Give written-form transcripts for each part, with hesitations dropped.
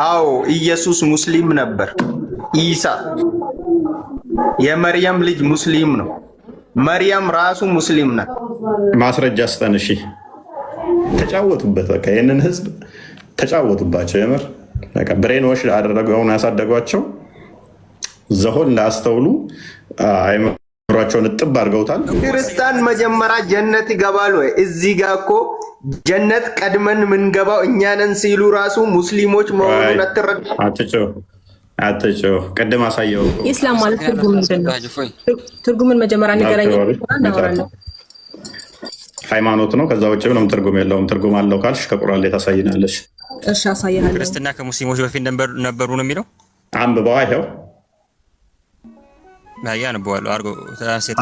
አዎ ኢየሱስ ሙስሊም ነበር። ኢሳ የመርያም ልጅ ሙስሊም ነው። መርያም ራሱ ሙስሊም ናት። ማስረጃ ስጠን። እሺ ተጫወቱበት። በቃ ይህንን ህዝብ ተጫወቱባቸው። የምር በቃ ብሬን ወሽ አደረገውን ያሳደጓቸው ዘሆን ላስተውሉ አይምሯቸውን እጥብ አድርገውታል። ክርስቲያን መጀመሪያ ጀነት ይገባል ወይ? እዚህ ጋር እኮ ጀነት ቀድመን ምንገባው እኛ ነን ሲሉ ራሱ ሙስሊሞች መሆኑን አትጮህ። ቅድም አሳየው። ኢስላም ማለት ትርጉም ምንድን ነው? ትርጉምን መጀመሪያ ንገረኝ። ሃይማኖት ነው። ከዛ ውጭ ምንም ትርጉም የለውም። ትርጉም አለው ካልሽ ከቁርአን ላይ ታሳይናለሽ። እሺ አሳይሃለሁ። ክርስትና ከሙስሊሞች በፊት ነበሩ ነው የሚለው። አንብበዋ። ይኸው ያ አንብበዋለሁ።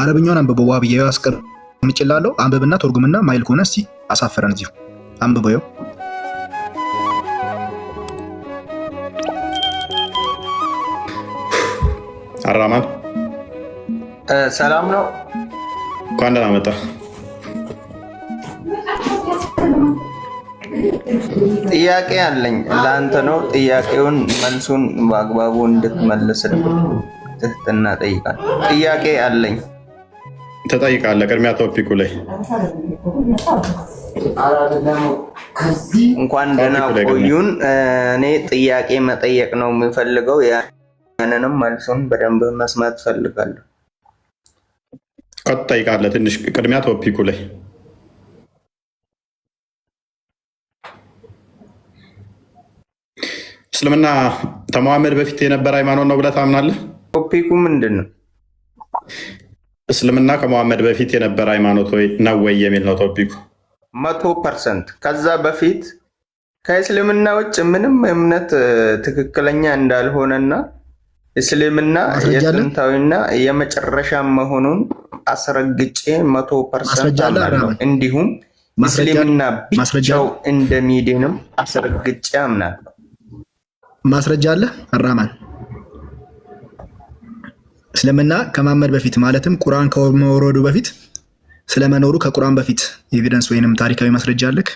አረብኛውን አንብበው። ዋብዬ አስቀምጬልሃለሁ። አንብብና ትርጉምና ማይል ከሆነ እስቲ አሳፈረን እዚሁ አንብበው። አራማን ሰላም ነው። እንኳን ደህና መጣ። ጥያቄ አለኝ ለአንተ ነው። ጥያቄውን መልሱን በአግባቡ እንድትመልስልኝ ትህትና ጠይቃለሁ። ጥያቄ አለኝ። ትጠይቃለህ። ቅድሚያ ቶፒኩ ላይ እንኳን ደህና ቆዩን። እኔ ጥያቄ መጠየቅ ነው የምፈልገው። ያንንም መልሱን በደንብ መስማት ፈልጋለሁ። ትጠይቃለህ። ትንሽ ቅድሚያ ቶፒኩ ላይ እስልምና ከመሐመድ በፊት የነበረ ሃይማኖት ነው ብለህ ታምናለህ? ቶፒኩ ምንድን ነው? እስልምና ከመሐመድ በፊት የነበረ ሃይማኖት ነው ወይ የሚል ነው ቶፒኩ። 100%። ከዛ በፊት ከእስልምና ውጭ ምንም እምነት ትክክለኛ እንዳልሆነና እስልምና የጥንታዊና የመጨረሻ መሆኑን አስረግጬ 100% አምናለሁ። እንዲሁም እስልምና ብቻው እንደሚድንም አስረግጬ አምናለሁ። ማስረጃ አለ አራማን? እስልምና ከመሐመድ በፊት ማለትም ቁርአን ከመውረዱ በፊት ስለመኖሩ ከቁርአን በፊት ኤቪደንስ ወይንም ታሪካዊ ማስረጃ አለክ?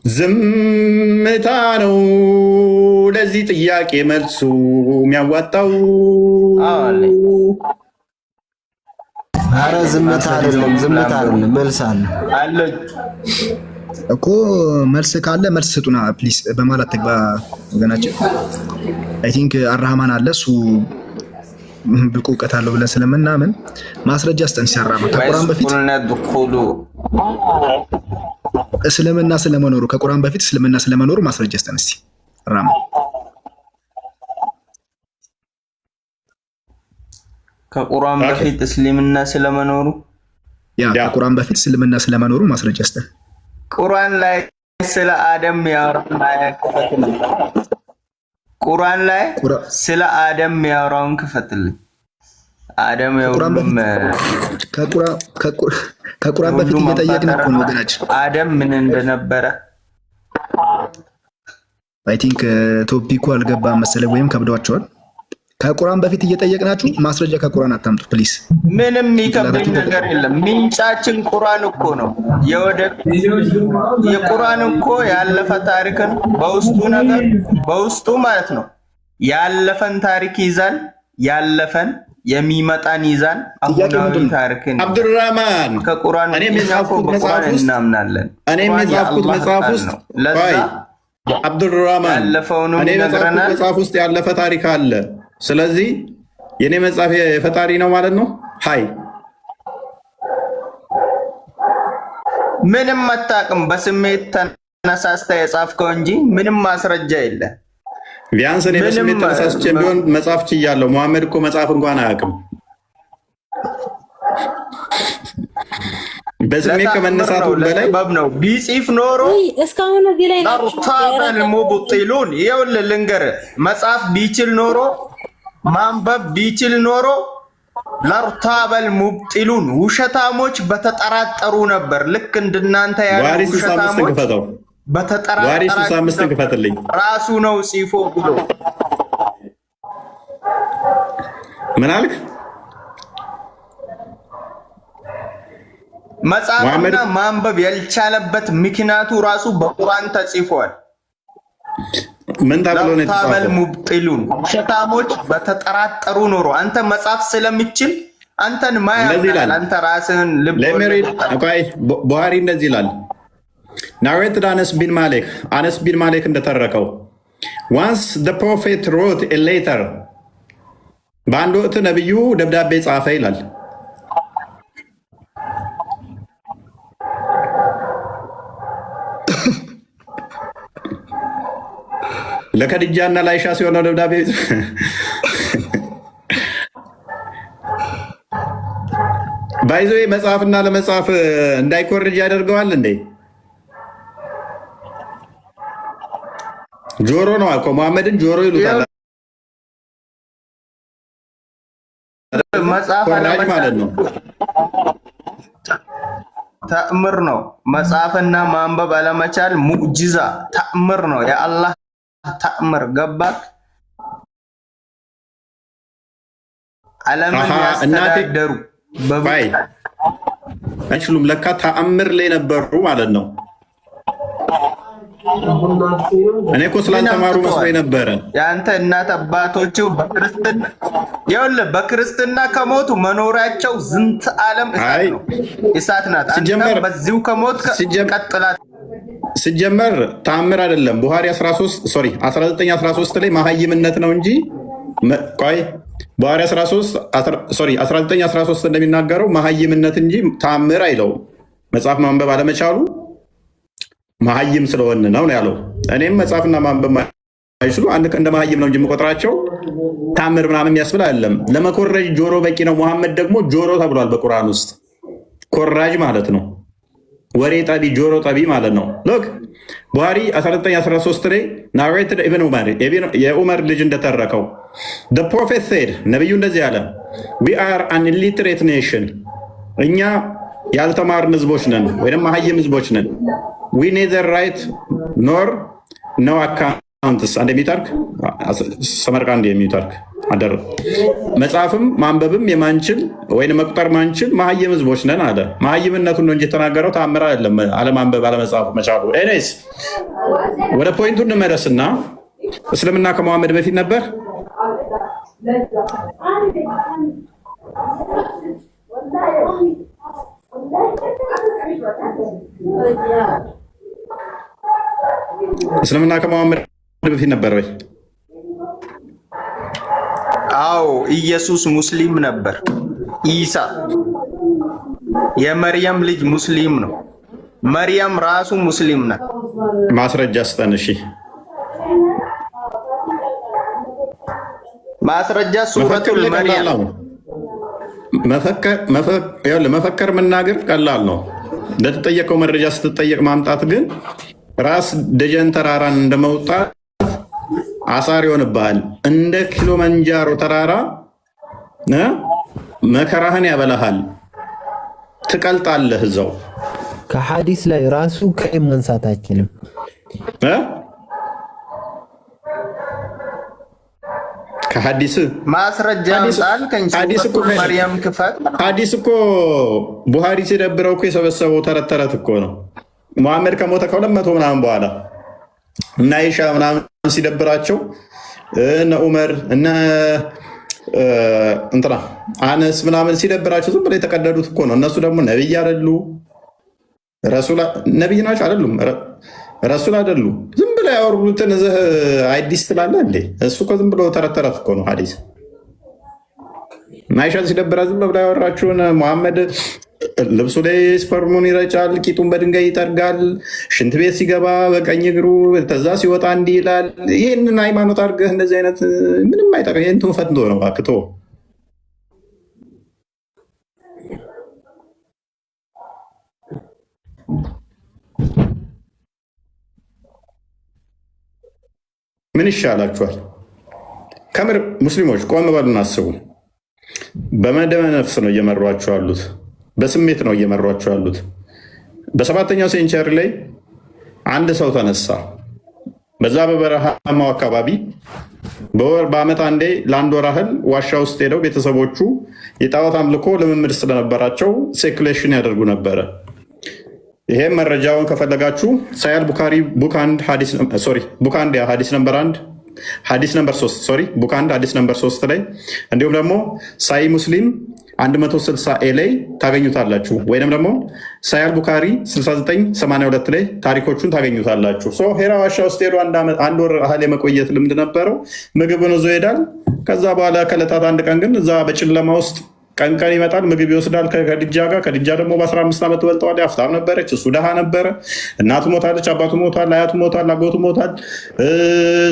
ዝምታ ነው ለዚህ ጥያቄ መልሱ የሚያዋጣው። አረ ዝምታ አይደለም፣ ዝምታ አይደለም፣ መልስ አለ እኮ። መልስ ካለ መልስ ስጡና ፕሊስ። በማለት ተግባ ወገናችን። አይ ቲንክ አራህማን አለ፣ እሱ ብቁ እውቀት አለው ብለን ስለምናምን ማስረጃ ስጠን። ሲያራማ ከቁርአን በፊት እስልምና ስለመኖሩ ከቁርአን በፊት እስልምና ስለመኖሩ ማስረጃ ስጠን እስቲ አራማ። ከቁርአን በፊት እስልምና ስለመኖሩ ከቁርአን በፊት እስልምና ስለመኖሩ ማስረጃ ስጠን። ቁርአን ላይ ስለ አደም ቁርአን ላይ ስለ አደም ያወራውን ክፈትልኝ። አደም ከቁርአን በፊት እየጠየቅን እኮ ነው ወገናችን። አደም ምን እንደነበረ አይ ቲንክ ቶፒኩ አልገባም መሰለኝ ወይም ከብዷቸዋል። ከቁርአን በፊት እየጠየቅናችሁ ማስረጃ ከቁርአን አታምጡ ፕሊስ። ምንም የሚከብድ ነገር የለም። ምንጫችን ቁርአን እኮ ነው። የቁርአን እኮ ያለፈ ታሪክን በውስጡ ማለት ነው ያለፈን ታሪክ ይዛል። ያለፈን የሚመጣን ይዛል። አሁናዊ ታሪክን አብዱራህማን ከቁርአን እናምናለን። እኔ የጻፍኩት መጽሐፍ ውስጥ አብዱራህማን ያለፈውን ይነግረናል። መጽሐፍ ውስጥ ያለፈ ታሪክ አለ። ስለዚህ የኔ መጽሐፍ የፈጣሪ ነው ማለት ነው። ሃይ ምንም አታውቅም። በስሜት ተነሳስተህ የጻፍከው እንጂ ምንም ማስረጃ የለ። ቢያንስ እኔ በስሜት ተነሳስቼ ቢሆን መጽሐፍ ችያለሁ። መሐመድ እኮ መጽሐፍ እንኳን አያውቅም። በስሜት ከመነሳቱ በላይ ነው። ቢጽፍ ኖሮ እስካሁን እዚህ ላይ ታበል ሙብጢሉን ይኸውልህ ልንገርህ፣ መጽሐፍ ቢችል ኖሮ ማንበብ ቢችል ኖሮ ለርታበል ሙብጢሉን ውሸታሞች በተጠራጠሩ ነበር። ልክ እንደናንተ ያሉ ውሸታሞች በተጠራጠሩ ክፈትልኝ። ራሱ ነው ጽፎ ብሎ ምን አልክ? መጽሐፍና ማንበብ ያልቻለበት ምክንያቱ ራሱ በቁርአን ተጽፏል። ምን ተብሎ ነው ታበል የተጻፈው? ሙብጢሉን ሸታሞች በተጠራጠሩ ኖሮ አንተ መጽሐፍ ስለምችል አንተን ማያል አንተ ራስህን ልብ ቡሃሪ እንደዚህ ይላል። ናሬትድ አነስ ቢን ማሊክ እንደተረከው ዋንስ the prophet wrote a letter በአንድ ወቅት ነብዩ ደብዳቤ ጻፈ ይላል። ለከድጃ እና ላይሻ ሲሆነው ደብዳቤ ባይዞ መጽሐፍና ለመጽሐፍ እንዳይኮርጅ ያደርገዋል እንዴ? ጆሮ ነው እኮ መሐመድን ጆሮ ይሉታል። መጽሐፍ ማለት ነው። ተአምር ነው። መጽሐፍና ማንበብ አለመቻል ሙዕጂዛ ተአምር ነው። የአላህ ተአምር ገባክ? ዓለምን ያስተዳደሩ አይችሉም። ለካ ተአምር ላይ ነበሩ ማለት ነው። እኔ እኮ ስላልተማሩ መስሎኝ ነበረ። የአንተ እናት አባቶቹ በክርስትና ከሞቱ መኖሪያቸው ዝንተ ዓለም እሳት ነው፣ እሳት ናት። አንተ በዚሁ ከሞት ቀጥላት። ሲጀመር ተአምር አይደለም። ቡሃሪ 1913 ላይ መሀይምነት ነው እንጂ ቆይ ቡሃሪ 1913 እንደሚናገረው መሀይምነት እንጂ ተአምር አይለውም። መጽሐፍ ማንበብ አለመቻሉ መሀይም ስለሆነ ነው ያለው። እኔም መጽሐፍና ማንበብ አይችሉ አንድ እንደ መሀይም ነው እንጂ የምቆጥራቸው ተአምር ምናምን የሚያስብል አይደለም። ለመኮረጅ ጆሮ በቂ ነው። ሙሐመድ ደግሞ ጆሮ ተብሏል በቁርአን ውስጥ። ኮራጅ ማለት ነው፣ ወሬ ጠቢ፣ ጆሮ ጠቢ ማለት ነው። ሎክ ቡሃሪ 1913 ላይ ናሬትድ ኢብን ዑመር የዑመር ልጅ እንደተረከው the prophet said ነቢዩ እንደዚህ አለ we are an illiterate nation እኛ ያልተማርን ህዝቦች ነን ወይም መሀይም ህዝቦች ነን። we neither write nor no accounts እንደሚታርክ ሰመርቃንድ የሚታርክ አደረ መጽሐፍም ማንበብም የማንችል ወይም መቁጠር ማንችል መሀይም ህዝቦች ነን አለ። መሀይምነቱን ነው እንጂ የተናገረው ተአምር አይደለም። አለማንበብ አለመጻፍ መቻሉ። ኤኒዌይስ ወደ ፖይንቱ እንመለስና እስልምና ከመሐመድ በፊት ነበር። እስልምና ከመሐመድ በፊት ነበር ወይ? አዎ፣ ኢየሱስ ሙስሊም ነበር። ኢሳ የመርያም ልጅ ሙስሊም ነው። መርያም ራሱ ሙስሊም ናት። ማስረጃ ስጠን። እሺ ማስረጃ ሱረቱል መርያም። መፈከር መናገር ቀላል ነው። ለተጠየቀው መረጃ ስትጠየቅ ማምጣት ግን ራስ ደጀን ተራራን እንደመውጣት አሳር ይሆንብሃል። እንደ ኪሎመንጃሮ ተራራ መከራህን ያበላሃል። ትቀልጣለህ እዛው። ከሐዲስ ላይ ራሱ ከኢም መንሳት አይችልም። ከሐዲስ ማስረጃ ጣል መርያም ክፈት። ሐዲስ እኮ ቡሃሪ ሲደብረው እኮ የሰበሰበው ተረት ተረት እኮ ነው። መሐመድ ከሞተ ከ200 ምናምን በኋላ እና አይሻ ምናምን ሲደብራቸው እነ ዑመር እነ እንትና አነስ ምናምን ሲደብራቸው ዝም ብለው የተቀደዱት እኮ ነው። እነሱ ደግሞ ነብይ አይደሉ፣ ነብይ ናቸው አይደሉም፣ ረሱል አይደሉ። ዝም ብለው ያወሩትን እዚህ አይዲስ ትላለህ እንዴ? እሱ እኮ ዝም ብሎ ተረት ተረት እኮ ነው ሐዲስ። አይሻ ሲደብራ ዝም ብለው ያወራችሁን መሐመድ ልብሱ ላይ ስፐርሙን ይረጫል፣ ቂጡን በድንጋይ ይጠርጋል፣ ሽንት ቤት ሲገባ በቀኝ እግሩ ተዛ ሲወጣ እንዲህ ይላል። ይህንን ሃይማኖት አድርገህ እንደዚህ አይነት ምንም አይጠቅም። ይህን ፈትቶ ነው አክቶ ምን ይሻላችኋል? ከምር ሙስሊሞች ቆም በሉና አስቡ። በመደበ ነፍስ ነው እየመሯችሁ ያሉት፣ በስሜት ነው እየመሯችሁ ያሉት። በ7ኛው ሴንቸሪ ላይ አንድ ሰው ተነሳ። በዛ በበረሃማው አካባቢ በአመት አንዴ ለአንድ ወር ያህል ዋሻ ውስጥ ሄደው ቤተሰቦቹ የጣዖት አምልኮ ልምምድ ስለነበራቸው ሴኩሌሽን ያደርጉ ነበረ። ይሄም መረጃውን ከፈለጋችሁ ሳያል ቡካሪ ቡክ አንድ ሀዲስ ነምበር 1 ሀዲስ ነምበር 3 ቡክ አንድ ሀዲስ ነምበር 3 ላይ እንዲሁም ደግሞ ሳይ ሙስሊም 160 ላይ ታገኙታላችሁ። ወይም ደግሞ ሳያል ቡካሪ 6982 ላይ ታሪኮቹን ታገኙታላችሁ። ሄራ ዋሻ ውስጥ ሄዶ አንድ ወር ያህል የመቆየት ልምድ ነበረው። ምግብን ይዞ ይሄዳል። ከዛ በኋላ ከዕለታት አንድ ቀን ግን እዛ በጨለማ ውስጥ ቀን ይመጣል፣ ምግብ ይወስዳል ከድጃ ጋር። ከድጃ ደግሞ በ15 ዓመት በልጠዋል። ሀብታም ነበረች፣ እሱ ደሃ ነበረ። እናቱ ሞታለች፣ አባቱ ሞቷል፣ አያቱ ሞቷል፣ አጎቱ ሞቷል፣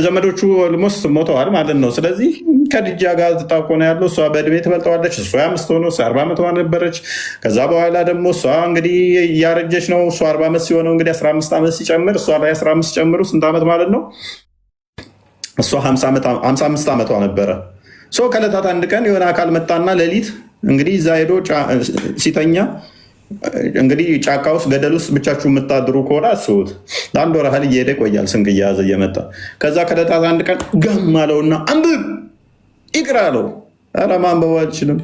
ዘመዶቹ ኦልሞስት ሞተዋል ማለት ነው። ስለዚህ ከድጃ ጋር ተጣቆ ነው ያለው። እሷ በእድሜ ትበልጠዋለች። እሷ 5 ሆኖ 40 ዓመት ነበረች። ከዛ በኋላ ደግሞ እሷ እንግዲህ እያረጀች ነው። እሷ 40 ዓመት ሲሆነው እንግዲህ 15 ዓመት ሲጨምር እሷ ላይ 15 ጨምሩ ስንት ዓመት ማለት ነው? እሷ 55 ዓመቷ ነበረ። ከዕለታት አንድ ቀን የሆነ አካል መጣና ሌሊት እንግዲህ እዛ ሄዶ ሲተኛ እንግዲህ ጫካ ውስጥ ገደል ውስጥ ብቻችሁ የምታድሩ ከሆነ አስቡት። ለአንድ ወር ያህል እየሄደ ይቆያል፣ ስንቅ እየያዘ እየመጣ። ከዛ ከዕለታት አንድ ቀን ገም አለውና አንብብ ይቅር አለው። ኧረ ማንበብ አልችልም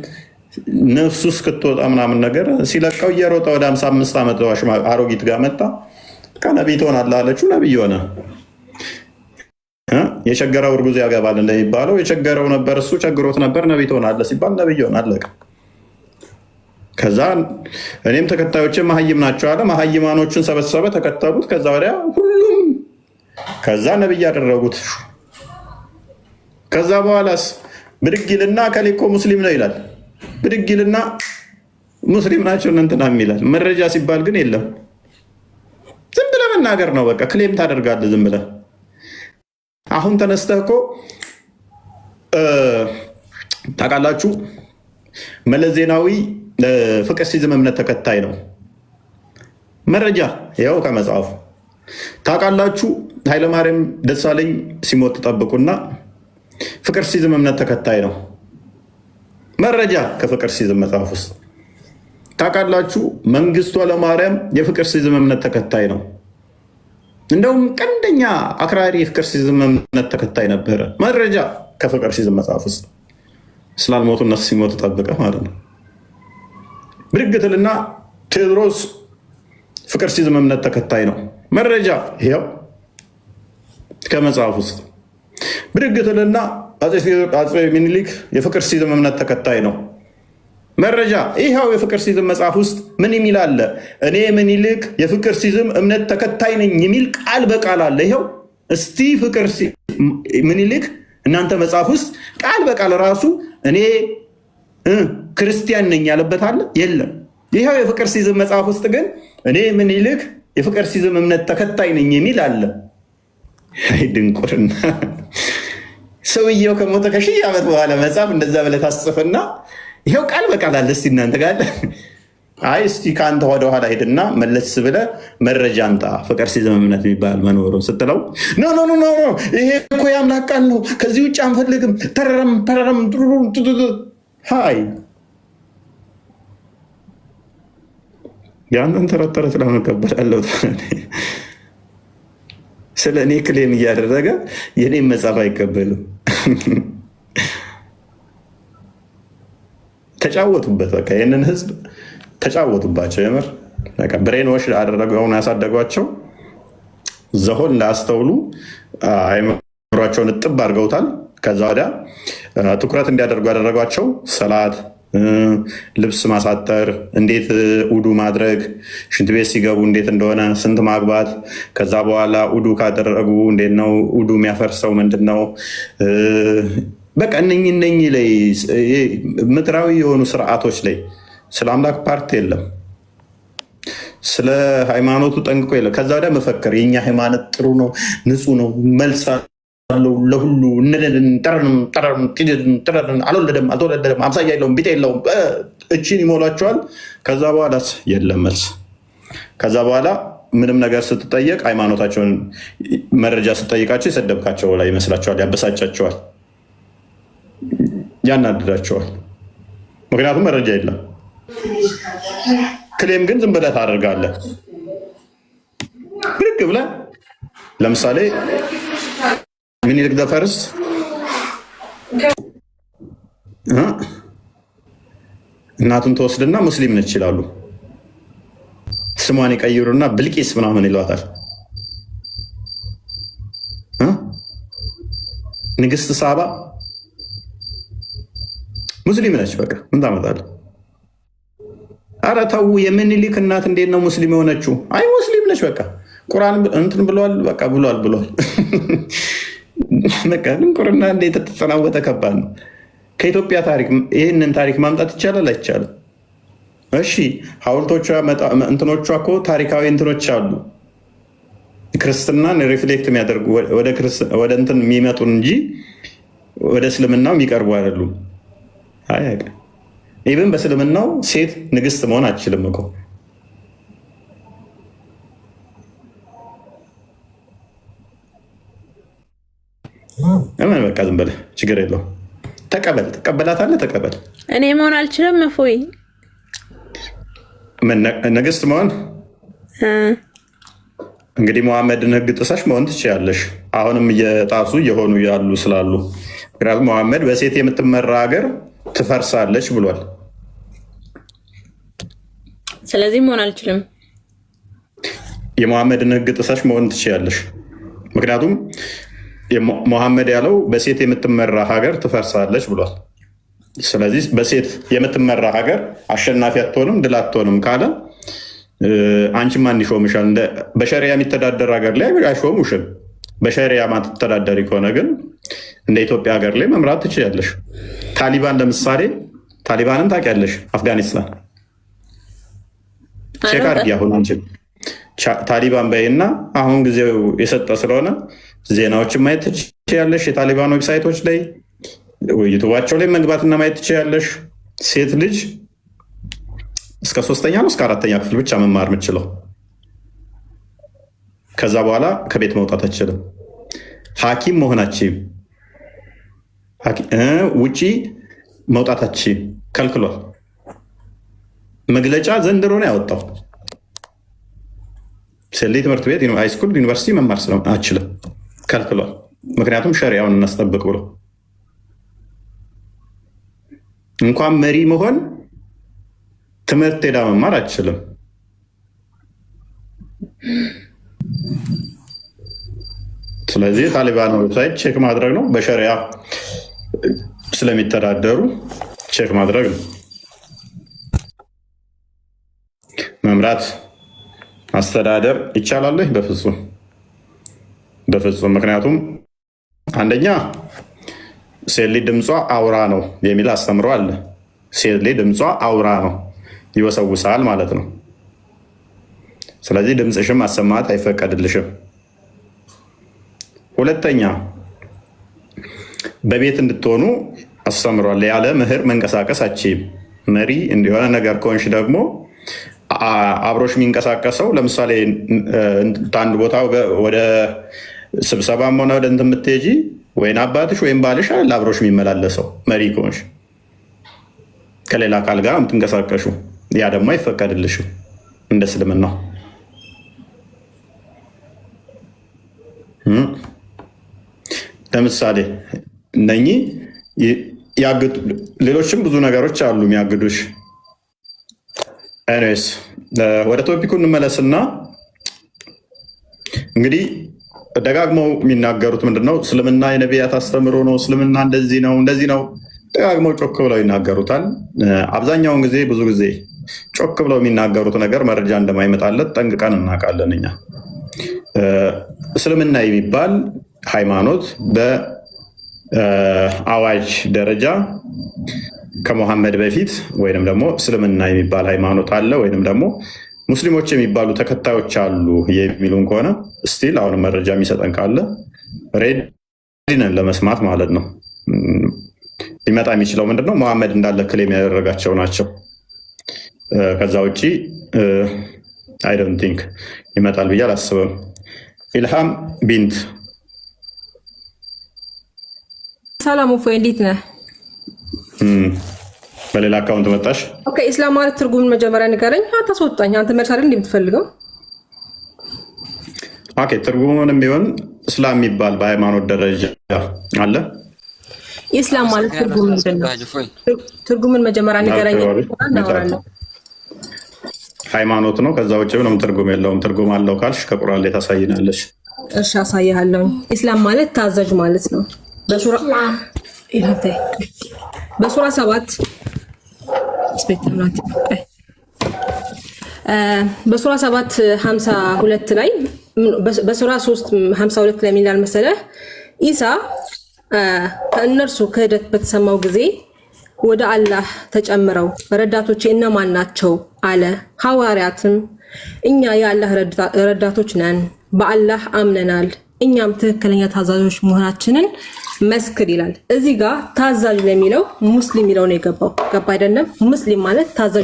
ነፍሱ እስክትወጣ ምናምን ነገር ሲለቀው እየሮጠ ወደ 55 ዓመት አሮጊት ጋር መጣ። ከነቢይ ትሆናለህ አለችው። ነቢይ ሆነ። የቸገረው እርጉዝ ያገባል እንደሚባለው የቸገረው ነበር። እሱ ቸግሮት ነበር። ነቢይ ትሆናለህ ሲባል ነቢይ ሆነ። አለቀ። ከዛ እኔም ተከታዮች መሀይም ናቸው አለ። መሀይማኖችን ሰበሰበ፣ ተከተሉት። ከዛ ወዲያ ሁሉም ከዛ ነቢይ ያደረጉት። ከዛ በኋላስ ብድጊልና ከሌኮ ሙስሊም ነው ይላል። ብድጊልና ሙስሊም ናቸው እንትና ይላል። መረጃ ሲባል ግን የለም። ዝም ብለህ መናገር ነው በቃ። ክሌም ታደርጋለህ ዝም ብለህ። አሁን ተነስተህ እኮ ታውቃላችሁ መለስ ዜናዊ ፍቅር ሲዝም እምነት ተከታይ ነው። መረጃ ይኸው ከመጽሐፉ። ታውቃላችሁ ኃይለማርያም ደሳለኝ ሲሞት ጠብቁና ፍቅር ሲዝም እምነት ተከታይ ነው። መረጃ ከፍቅር ሲዝም መጽሐፍ ውስጥ። ታውቃላችሁ መንግስቱ ኃይለማርያም የፍቅር ሲዝም እምነት ተከታይ ነው። እንደውም ቀንደኛ አክራሪ የፍቅር ሲዝም እምነት ተከታይ ነበረ። መረጃ ከፍቅር ሲዝም መጽሐፍ ውስጥ። ስላልሞቱ እነሱ ሲሞቱ ጠብቀ ማለት ነው። ብርግትልና ቴዎድሮስ ፍቅር ሲዝም እምነት ተከታይ ነው። መረጃ ይኸው ከመጽሐፍ ውስጥ። ብርግትልና አፄ ሚኒሊክ የፍቅር ሲዝም እምነት ተከታይ ነው። መረጃ ይኸው የፍቅር ሲዝም መጽሐፍ ውስጥ ምን የሚል አለ? እኔ ምኒልክ የፍቅር ሲዝም እምነት ተከታይ ነኝ የሚል ቃል በቃል አለ። ይኸው እስቲ ፍቅር ምኒልክ እናንተ መጽሐፍ ውስጥ ቃል በቃል ራሱ እኔ ክርስቲያን ነኝ ያለበት አለ? የለም። ይኸው የፍቅር ሲዝም መጽሐፍ ውስጥ ግን እኔ ምኒልክ የፍቅር ሲዝም እምነት ተከታይ ነኝ የሚል አለ። ድንቁርና! ሰውየው ከሞተ ከ1000 ዓመት በኋላ መጽሐፍ እንደዛ ብለህ ታስጽፍና ይኸው ቃል በቃል አለ። እስቲ እናንተ ጋር አይ እስቲ ከአንተ ወደኋላ ሄድና መለስ ብለህ መረጃ አምጣ ፍቅር ሲዝም እምነት የሚባል መኖሩ ስትለው ኖ ይሄ እኮ የአምላክ ቃል ነው፣ ከዚህ ውጭ አንፈልግም። ተረረም ሀይ የአንተን ተረት ለምን እቀበላለሁ? ስለ እኔ ክሌም እያደረገ የኔም መጽሐፍ አይቀበልም። ተጫወቱበት። በቃ ይህንን ህዝብ ተጫወቱባቸው። የምር ብሬን ወሽ አደረገውን ያሳደጓቸው ዘሆን እንዳያስተውሉ አይምሯቸውን እጥብ አድርገውታል። ከዛ ወዲያ ትኩረት እንዲያደርጉ ያደረጓቸው ሰላት፣ ልብስ ማሳጠር፣ እንዴት ውዱ ማድረግ፣ ሽንት ቤት ሲገቡ እንዴት እንደሆነ፣ ስንት ማግባት፣ ከዛ በኋላ ውዱ ካደረጉ እንዴት ነው ውዱ የሚያፈርሰው ምንድን ነው? በቃ እነኝ ላይ ምድራዊ የሆኑ ስርዓቶች ላይ ስለ አምላክ ፓርቲ የለም፣ ስለ ሃይማኖቱ ጠንቅቆ የለም። ከዛ ወዲያ መፈክር የኛ ሃይማኖት ጥሩ ነው፣ ንጹህ ነው፣ መልስ አለው ለሁሉ፣ አልወለደም፣ አልተወለደም፣ አምሳያ የለውም፣ ቢጤ የለውም፣ እችን ይሞሏቸዋል። ከዛ በኋላ የለም መልስ። ከዛ በኋላ ምንም ነገር ስትጠየቅ ሃይማኖታቸውን መረጃ ስትጠይቃቸው የሰደብካቸው ላይ ይመስላቸዋል፣ ያበሳጫቸዋል፣ ያናድዳቸዋል። ምክንያቱም መረጃ የለም። ክሌም ግን ዝም ብለህ ታደርጋለህ። ብድግ ብለህ ለምሳሌ ምኒልክ ዘ ፈርስት እናቱን ተወስድና ሙስሊም ነች ይላሉ። ስሟን ይቀይሩና ብልቂስ ምናምን ይሏታል። ንግስት ሳባ ሙስሊም ነች። በቃ ምን ታመጣለህ? ኧረ ተው፣ የምኒልክ እናት እንዴት ነው ሙስሊም የሆነችው? አይ ሙስሊም ነች። በቃ ቁርአን እንትን ብሏል። በቃ ብሏል። በቃ ድንቁርና እንዴት ተጸናወተ? ከባድ ነው። ከኢትዮጵያ ታሪክ ይህንን ታሪክ ማምጣት ይቻላል አይቻልም? እሺ ሐውልቶቿ እንትኖቿ እኮ ታሪካዊ እንትኖች አሉ። ክርስትናን ሪፍሌክት የሚያደርጉ ወደ እንትን የሚመጡ እንጂ ወደ እስልምናው የሚቀርቡ አይደሉም። ኢቭን በእስልምናው ሴት ንግስት መሆን አትችልም እኮ። በቃ ዝም በለህ ችግር የለውም። ተቀበል። ትቀበላታለህ። ተቀበል። እኔ መሆን አልችልም። እፎይ ንግስት መሆን እንግዲህ መሐመድን ህግ ጥሰሽ መሆን ትችያለሽ። አሁንም እየጣሱ እየሆኑ ያሉ ስላሉ፣ ምክንያቱም መሐመድ በሴት የምትመራ ሀገር ትፈርሳለች ብሏል። ስለዚህ መሆን አልችልም። የመሐመድን ህግ ጥሰሽ መሆን ትችያለሽ። ምክንያቱም መሐመድ ያለው በሴት የምትመራ ሀገር ትፈርሳለች ብሏል። ስለዚህ በሴት የምትመራ ሀገር አሸናፊ አትሆንም፣ ድል አትሆንም ካለ አንቺ ማን ይሾምሻል? በሸሪያ የሚተዳደር ሀገር ላይ አይሾሙሽም። በሸሪያ ማትተዳደሪ ከሆነ ግን እንደ ኢትዮጵያ ሀገር ላይ መምራት ትችያለሽ። ታሊባን ለምሳሌ፣ ታሊባንን ታውቂያለሽ? አፍጋኒስታን ቼክ አድርጊ። አሁን አንቺ ታሊባን በይና አሁን ጊዜው የሰጠ ስለሆነ ዜናዎችን ማየት ትችያለሽ። የታሊባን ዌብሳይቶች ላይ ዩቱባቸው ላይ መግባትና ማየት ትችያለሽ። ሴት ልጅ እስከ 3ኛ ነው እስከ 4ኛ ክፍል ብቻ መማር የምችለው። ከዛ በኋላ ከቤት መውጣት አትችልም። ሐኪም መሆናችም ውጪ መውጣታችም ከልክሏል። መግለጫ ዘንድሮ ነው ያወጣው። ሴሌ ትምህርት ቤት፣ ሃይስኩል፣ ዩኒቨርሲቲ መማር አችልም ከልክሏል። ምክንያቱም ሸሪያውን እናስጠብቅ ብሎ እንኳን መሪ መሆን ትምህርት ሄዳ መማር አትችልም። ስለዚህ ታሊባን ዌብሳይት ቼክ ማድረግ ነው። በሸሪያ ስለሚተዳደሩ ቼክ ማድረግ ነው። መምራት ማስተዳደር ይቻላል? በፍጹም በፍጹም። ምክንያቱም አንደኛ ሴት ልጅ ድምጿ አውራ ነው የሚል አስተምሮ አለ። ሴት ልጅ ድምጿ አውራ ነው፣ ይወሰውሳል ማለት ነው። ስለዚህ ድምፅሽም ማሰማት አይፈቀድልሽም። ሁለተኛ በቤት እንድትሆኑ አስተምሯል። ያለ ምህር መንቀሳቀስ አችም። መሪ እንዲሆነ ነገር ከሆንሽ ደግሞ አብሮሽ የሚንቀሳቀሰው ለምሳሌ አንድ ቦታ ወደ ስብሰባም ሆነ ወደ እንትን የምትሄጂ ወይም አባትሽ ወይም ባልሽ አለ አብሮሽ የሚመላለሰው መሪ ከሆንሽ ከሌላ አካል ጋር የምትንቀሳቀሹ፣ ያ ደግሞ አይፈቀድልሽም እንደ እስልምናው። ለምሳሌ እነኚህ ሌሎችም ብዙ ነገሮች አሉ የሚያግዱሽ። ኤኒዌይስ ወደ ቶፒኩ እንመለስና እንግዲህ ደጋግመው የሚናገሩት ምንድነው? እስልምና የነቢያት አስተምሮ ነው፣ እስልምና እንደዚህ ነው እንደዚህ ነው። ደጋግመው ጮክ ብለው ይናገሩታል። አብዛኛውን ጊዜ ብዙ ጊዜ ጮክ ብለው የሚናገሩት ነገር መረጃ እንደማይመጣለት ጠንቅቀን እናውቃለን። እኛ እስልምና የሚባል ሃይማኖት በአዋጅ ደረጃ ከሙሐመድ በፊት ወይንም ደግሞ እስልምና የሚባል ሃይማኖት አለ ወይንም ደግሞ ሙስሊሞች የሚባሉ ተከታዮች አሉ የሚሉን ከሆነ ስቲል አሁንም መረጃ የሚሰጠን ካለ ሬዲ ነን ለመስማት ማለት ነው። ሊመጣ የሚችለው ምንድነው? ሙሐመድ እንዳለ ክሌም ያደረጋቸው ናቸው። ከዛ ውጭ አይ ዶንት ቲንክ ይመጣል ብዬ አላስብም። ኢልሃም ቢንት ሰላም እፎይ፣ እንዴት ነህ? በሌላ አካውንት መጣሽ። ኦኬ፣ ኢስላም ማለት ትርጉምን መጀመሪያ ንገረኝ። አታስወጣኝ። አንተ መልስ አይደል እንደምትፈልገው? ኦኬ፣ ትርጉሙንም ቢሆን እስላም የሚባል በሃይማኖት ደረጃ አለ? ኢስላም ማለት ትርጉም ምንድን ነው? ትርጉምን መጀመሪያ ንገረኝ። ሃይማኖት ነው። ከዛ ውጭ ምንም ትርጉም የለውም። ትርጉም አለው ካልሽ ከቁርአን ላይ ታሳይናለሽ። እሺ አሳይሃለሁ። ኢስላም ማለት ታዛዥ ማለት ነው። በሱራ 7 በሱራ 7:52 ላይ በሱራ 3:52 ላይ የሚላል መሰለህ ኢሳ ከእነርሱ ክህደት በተሰማው ጊዜ ወደ አላህ ተጨምረው ረዳቶቼ እነማን ናቸው አለ። ሐዋርያትም እኛ የአላህ ረዳቶች ነን፣ በአላህ አምነናል፣ እኛም ትክክለኛ ታዛዦች መሆናችንን መስክር ይላል። እዚህ ጋር ታዛዥ ለሚለው ሙስሊም የሚለው ነው የገባው። ገባ አይደለም? ሙስሊም ማለት ታዛዥ።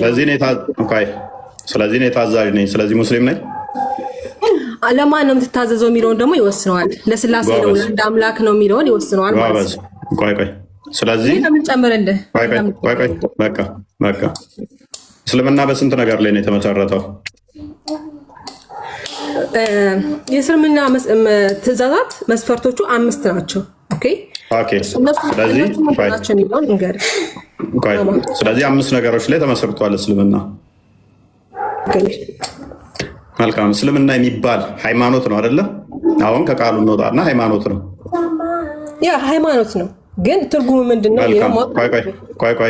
ስለዚህ እኔ ታዛዥ ነኝ፣ ስለዚህ ሙስሊም ነኝ። ለማን ነው የምትታዘዘው የሚለውን ደግሞ ይወስነዋል። ለስላሴ ነው ለአንድ አምላክ ነው የሚለውን ይወስነዋል ማለት ነው። ቆይ ስለዚህ ምን ጨምርልህ? በቃ እስልምና በስንት ነገር ላይ ነው የተመሰረተው? የእስልምና ትእዛዛት መስፈርቶቹ 5 ናቸው። ስለዚህ 5 ነገሮች ላይ ተመሰርቷል እስልምና። መልካም። እስልምና የሚባል ሃይማኖት ነው አይደለ? አሁን ከቃሉ እንወጣና ሃይማኖት ነው። ያ ሃይማኖት ነው፣ ግን ትርጉሙ ምንድነው?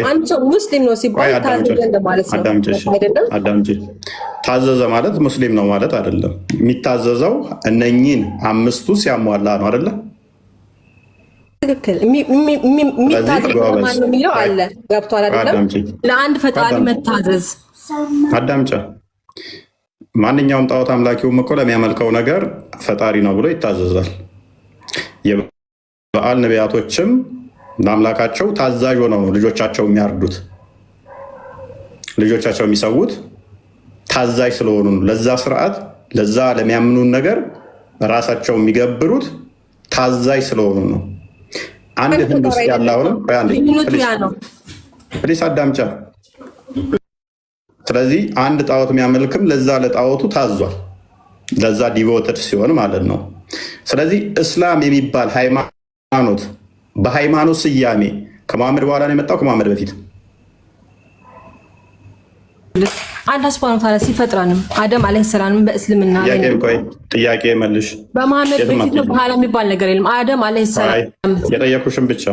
አንድ ሰው ሙስሊም ነው ሲባል ታዘዘ እንደማለት ነው አይደለም? አዳምጪ። ታዘዘ ማለት ሙስሊም ነው ማለት አይደለም። የሚታዘዘው እነኚህን 5ቱ ሲያሟላ ነው አይደለ? ትክክል። የሚታዘዘው ማን ነው የሚለው አለ። ገብቷል አይደለም? ለአንድ ፈጣሪ መታዘዝ። አዳምጪ። ማንኛውም ጣዖት አምላኪውም እኮ ለሚያመልከው ነገር ፈጣሪ ነው ብሎ ይታዘዛል። የበዓል ነቢያቶችም ለአምላካቸው ታዛዥ ሆነው ነው ልጆቻቸው የሚያርዱት፣ ልጆቻቸው የሚሰዉት ታዛዥ ስለሆኑ ነው። ለዛ ስርዓት፣ ለዛ ለሚያምኑን ነገር ራሳቸው የሚገብሩት ታዛዥ ስለሆኑ ነው። አንድ ህንድ ውስጥ ያለ አሁንም ፕሊስ አዳምጫ። ስለዚህ አንድ ጣዖት የሚያመልክም ለዛ ለጣዖቱ ታዟል፣ ለዛ ዲቮትድ ሲሆን ማለት ነው። ስለዚህ እስላም የሚባል ሃይማኖት በሃይማኖት ስያሜ ከመሐመድ በኋላ ነው የመጣው? ከመሐመድ በፊት? አላህ ሱብሃነሁ ወተዓላ ሲፈጥረንም አደም አለይሂ ሰላም በእስልምና ጥያቄ መልሽ። በመሐመድ በፊት ነው በኋላ የሚባል ነገር የለም። አደም አለይሂ ሰላም የጠየኩሽን ብቻ።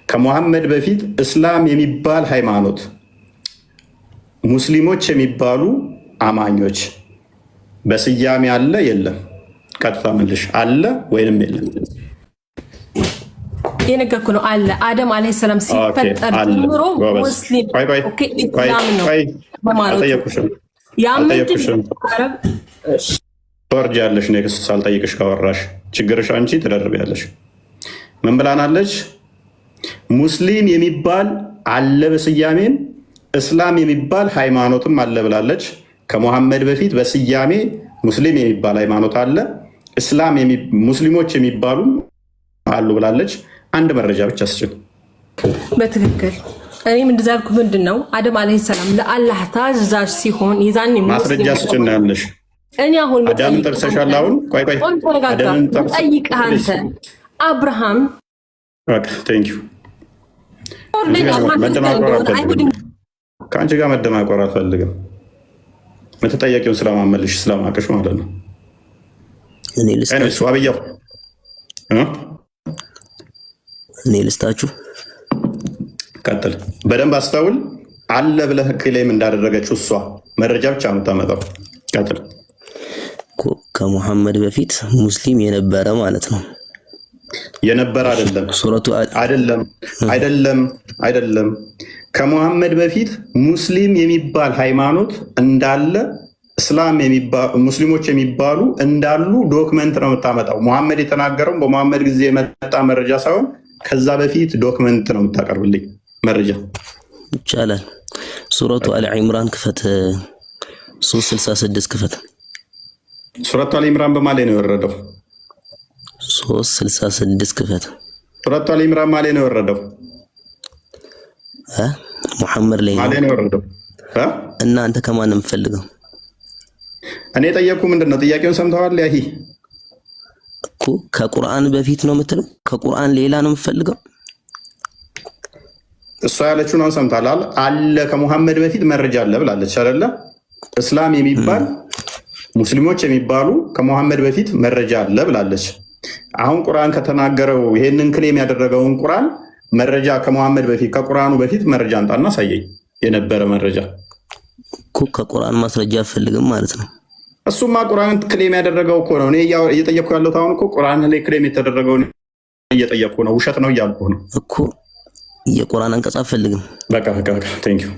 ከመሐመድ በፊት እስላም የሚባል ሃይማኖት ሙስሊሞች የሚባሉ አማኞች በስያሜ አለ የለም? ቀጥታ መልሽ። አለ ወይንም የለም? የነገርኩ ነው። አለ። አደም አለይሂ ሰላም ሲፈጠር ጀምሮ ሙስሊም ኢስላም ነው አልጠየኩሽም። ትወርጃለሽ። ኔክስት ሳልጠይቅሽ ካወራሽ ችግርሽ አንቺ ትደርቢያለሽ። ምን ብላናለች? ሙስሊም የሚባል አለ በስያሜን፣ እስላም የሚባል ሃይማኖትም አለ ብላለች። ከሙሐመድ በፊት በስያሜ ሙስሊም የሚባል ሃይማኖት አለ፣ እስላም ሙስሊሞች የሚባሉ አሉ ብላለች። አንድ መረጃ ብቻ ስጭን። በትክክል እኔም እንደዛ ያልኩ ምንድን ነው አደም አለይሂ ሰላም ለአላህ ታዛዥ ሲሆን ይዛን ማስረጃ ስጭን ያለሽ። እኔ አሁን አዳምን ጠቅሰሻል። አሁን ቆይ ጠይቅህ አንተ አብርሃም ቴንክ ዩ። ከአንቺ ጋር መደማቆር አልፈልግም። የምትጠየቂውን ስለማመልሽ ስለማቅሽ ማለት ነው። አብያው እኔ ልስታችሁ። ቀጥል። በደንብ አስተውል። አለ ብለህ ክሌም እንዳደረገችው እሷ መረጃ ብቻ የምታመጣው። ቀጥል። ከሙሐመድ በፊት ሙስሊም የነበረ ማለት ነው። የነበረ አይደለም። ከሙሐመድ በፊት ሙስሊም የሚባል ሃይማኖት እንዳለ፣ እስላም ሙስሊሞች የሚባሉ እንዳሉ ዶክመንት ነው የምታመጣው። ሙሐመድ የተናገረው በሙሐመድ ጊዜ የመጣ መረጃ ሳይሆን ከዛ በፊት ዶክመንት ነው የምታቀርብልኝ መረጃ። ይቻላል። ሱረቱ አሊ ዒምራን ክፈት፣ 366 ክፈት። ሱረቱ አሊ ዒምራን በማን ላይ ነው የወረደው? 366 ክፈት። ሱረቱ አሊ ዒምራን ማን ላይ ነው የወረደው? ሙሐመድ ላይ ነው የወረደው። እና አንተ ከማን ነው የምትፈልገው? እኔ ጠየቅኩ። ምንድን ነው ጥያቄውን? ሰምተዋል? ያሂ እኮ ከቁርአን በፊት ነው የምትለው? ከቁርአን ሌላ ነው የምፈልገው? እሷ ያለችውን አሁን ሰምታላል አለ ከሙሐመድ በፊት መረጃ አለ ብላለች አይደለ? እስላም የሚባል ሙስሊሞች የሚባሉ ከሙሐመድ በፊት መረጃ አለ ብላለች። አሁን ቁርአን ከተናገረው ይሄንን ክሌም ያደረገውን ቁርአን መረጃ ከሙሐመድ በፊት ከቁርአኑ በፊት መረጃ አንጣና ሳየኝ የነበረ መረጃ እኮ ከቁርአን ማስረጃ አልፈልግም ማለት ነው። እሱማ ቁርአን ክሌም ያደረገው እኮ ነው። እኔ እየጠየቅኩ ያለሁት አሁን እኮ ቁርአን ላይ ክሌም የተደረገውን እየጠየቅኩ ነው። ውሸት ነው እያልኩ ነው እኮ። የቁርአን አንቀጽ አልፈልግም። በቃ ቴንክ ዩ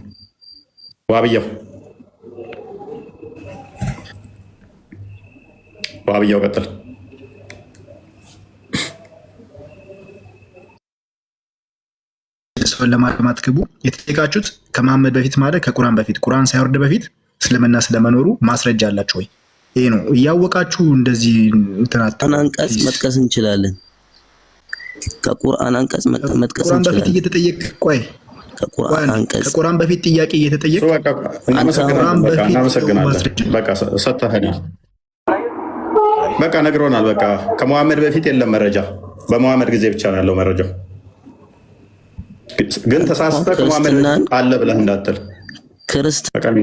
ዋብያው ቀጥል። ሰውን ለማጥማት ግቡ የተጠየቃችሁት ከመሐመድ በፊት ማለት ከቁርአን በፊት ቁርአን ሳይወርድ በፊት እስልምና ስለመኖሩ ማስረጃ አላችሁ ወይ? ይሄ ነው እያወቃችሁ እንደዚህ አንቀጽ መጥቀስ እንችላለን። ከቁርአን አንቀጽ መጥቀስ እንችላለን። በፊት እንችላለን። እየተጠየቅ ቆይ ከቁርአን አንቀጽ ከቁርአን በፊት ጥያቄ እየተጠየቅ እናመሰግናለን። በቃ ሰጥተኸናል። በቃ ነግሮናል። በቃ ከመሐመድ በፊት የለም መረጃ፣ በመሐመድ ጊዜ ብቻ ነው ያለው መረጃው። ግን ተሳስተህ ከመሐመድ አለ ብለህ እንዳትል ክርስቲያን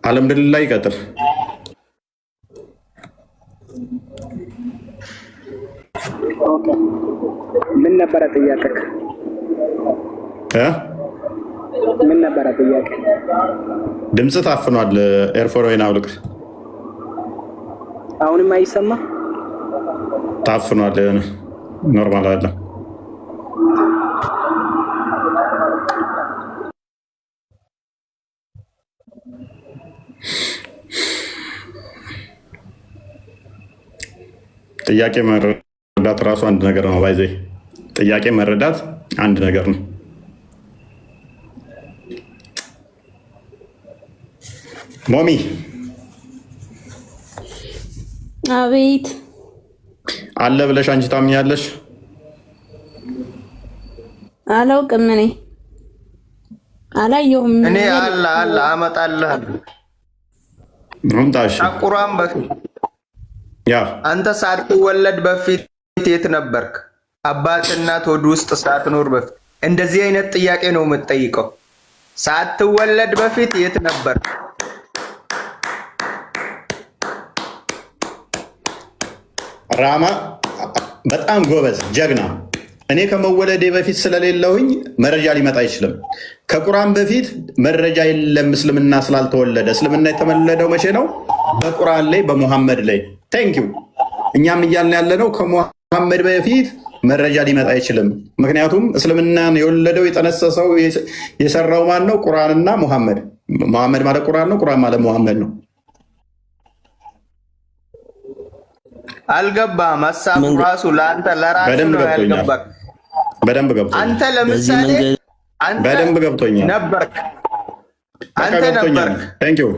አልሐምዱሊላህ ይቀጥል። ምን ነበረ ጥያቄ? ምን ነበረ ጥያቄ? ድምጽ ታፍኗል። ኤርፎን ወይን አውልቅ። አሁንም አይሰማ? ታፍኗል። ኖርማል አለ። ጥያቄ መረዳት ራሱ አንድ ነገር ነው። ባይዘ ጥያቄ መረዳት አንድ ነገር ነው። ሞሚ አቤት። አለ ብለሽ አንቺ ታምኛለሽ? አላውቅም። እኔ አላየሁም። እኔ አለ አመጣልሃለሁ። ምንታሽ ቁርአን በፊት ያ አንተ ሳትወለድ በፊት የት ነበርክ? አባት እናት ሆድ ውስጥ ሳትኖር በፊት እንደዚህ አይነት ጥያቄ ነው የምትጠይቀው። ሳትወለድ በፊት የት ነበርክ? ራማ በጣም ጎበዝ ጀግና። እኔ ከመወለዴ በፊት ስለሌለውኝ መረጃ ሊመጣ አይችልም። ከቁርአን በፊት መረጃ የለም። እስልምና ስላልተወለደ። እስልምና የተወለደው መቼ ነው? በቁርአን ላይ በሙሐመድ ላይ። ቴንኪው። እኛም እያልን ያለነው ከሙሐመድ በፊት መረጃ ሊመጣ አይችልም። ምክንያቱም እስልምናን የወለደው የጠነሰሰው የሰራው ማን ነው? ቁርአንና ሙሐመድ። ሙሐመድ ማለት ቁርአን ነው፣ ቁርአን ማለት ሙሐመድ ነው። አልገባህም? ሀሳቡ ራሱ ለአንተ ለራስህ ነው ያልገባህ። በደንብ ገብቶኛል። አንተ ለምሳሌ በደንብ ገብቶኛል ነበርክ። አንተ ነበርክ። ቴንኪው።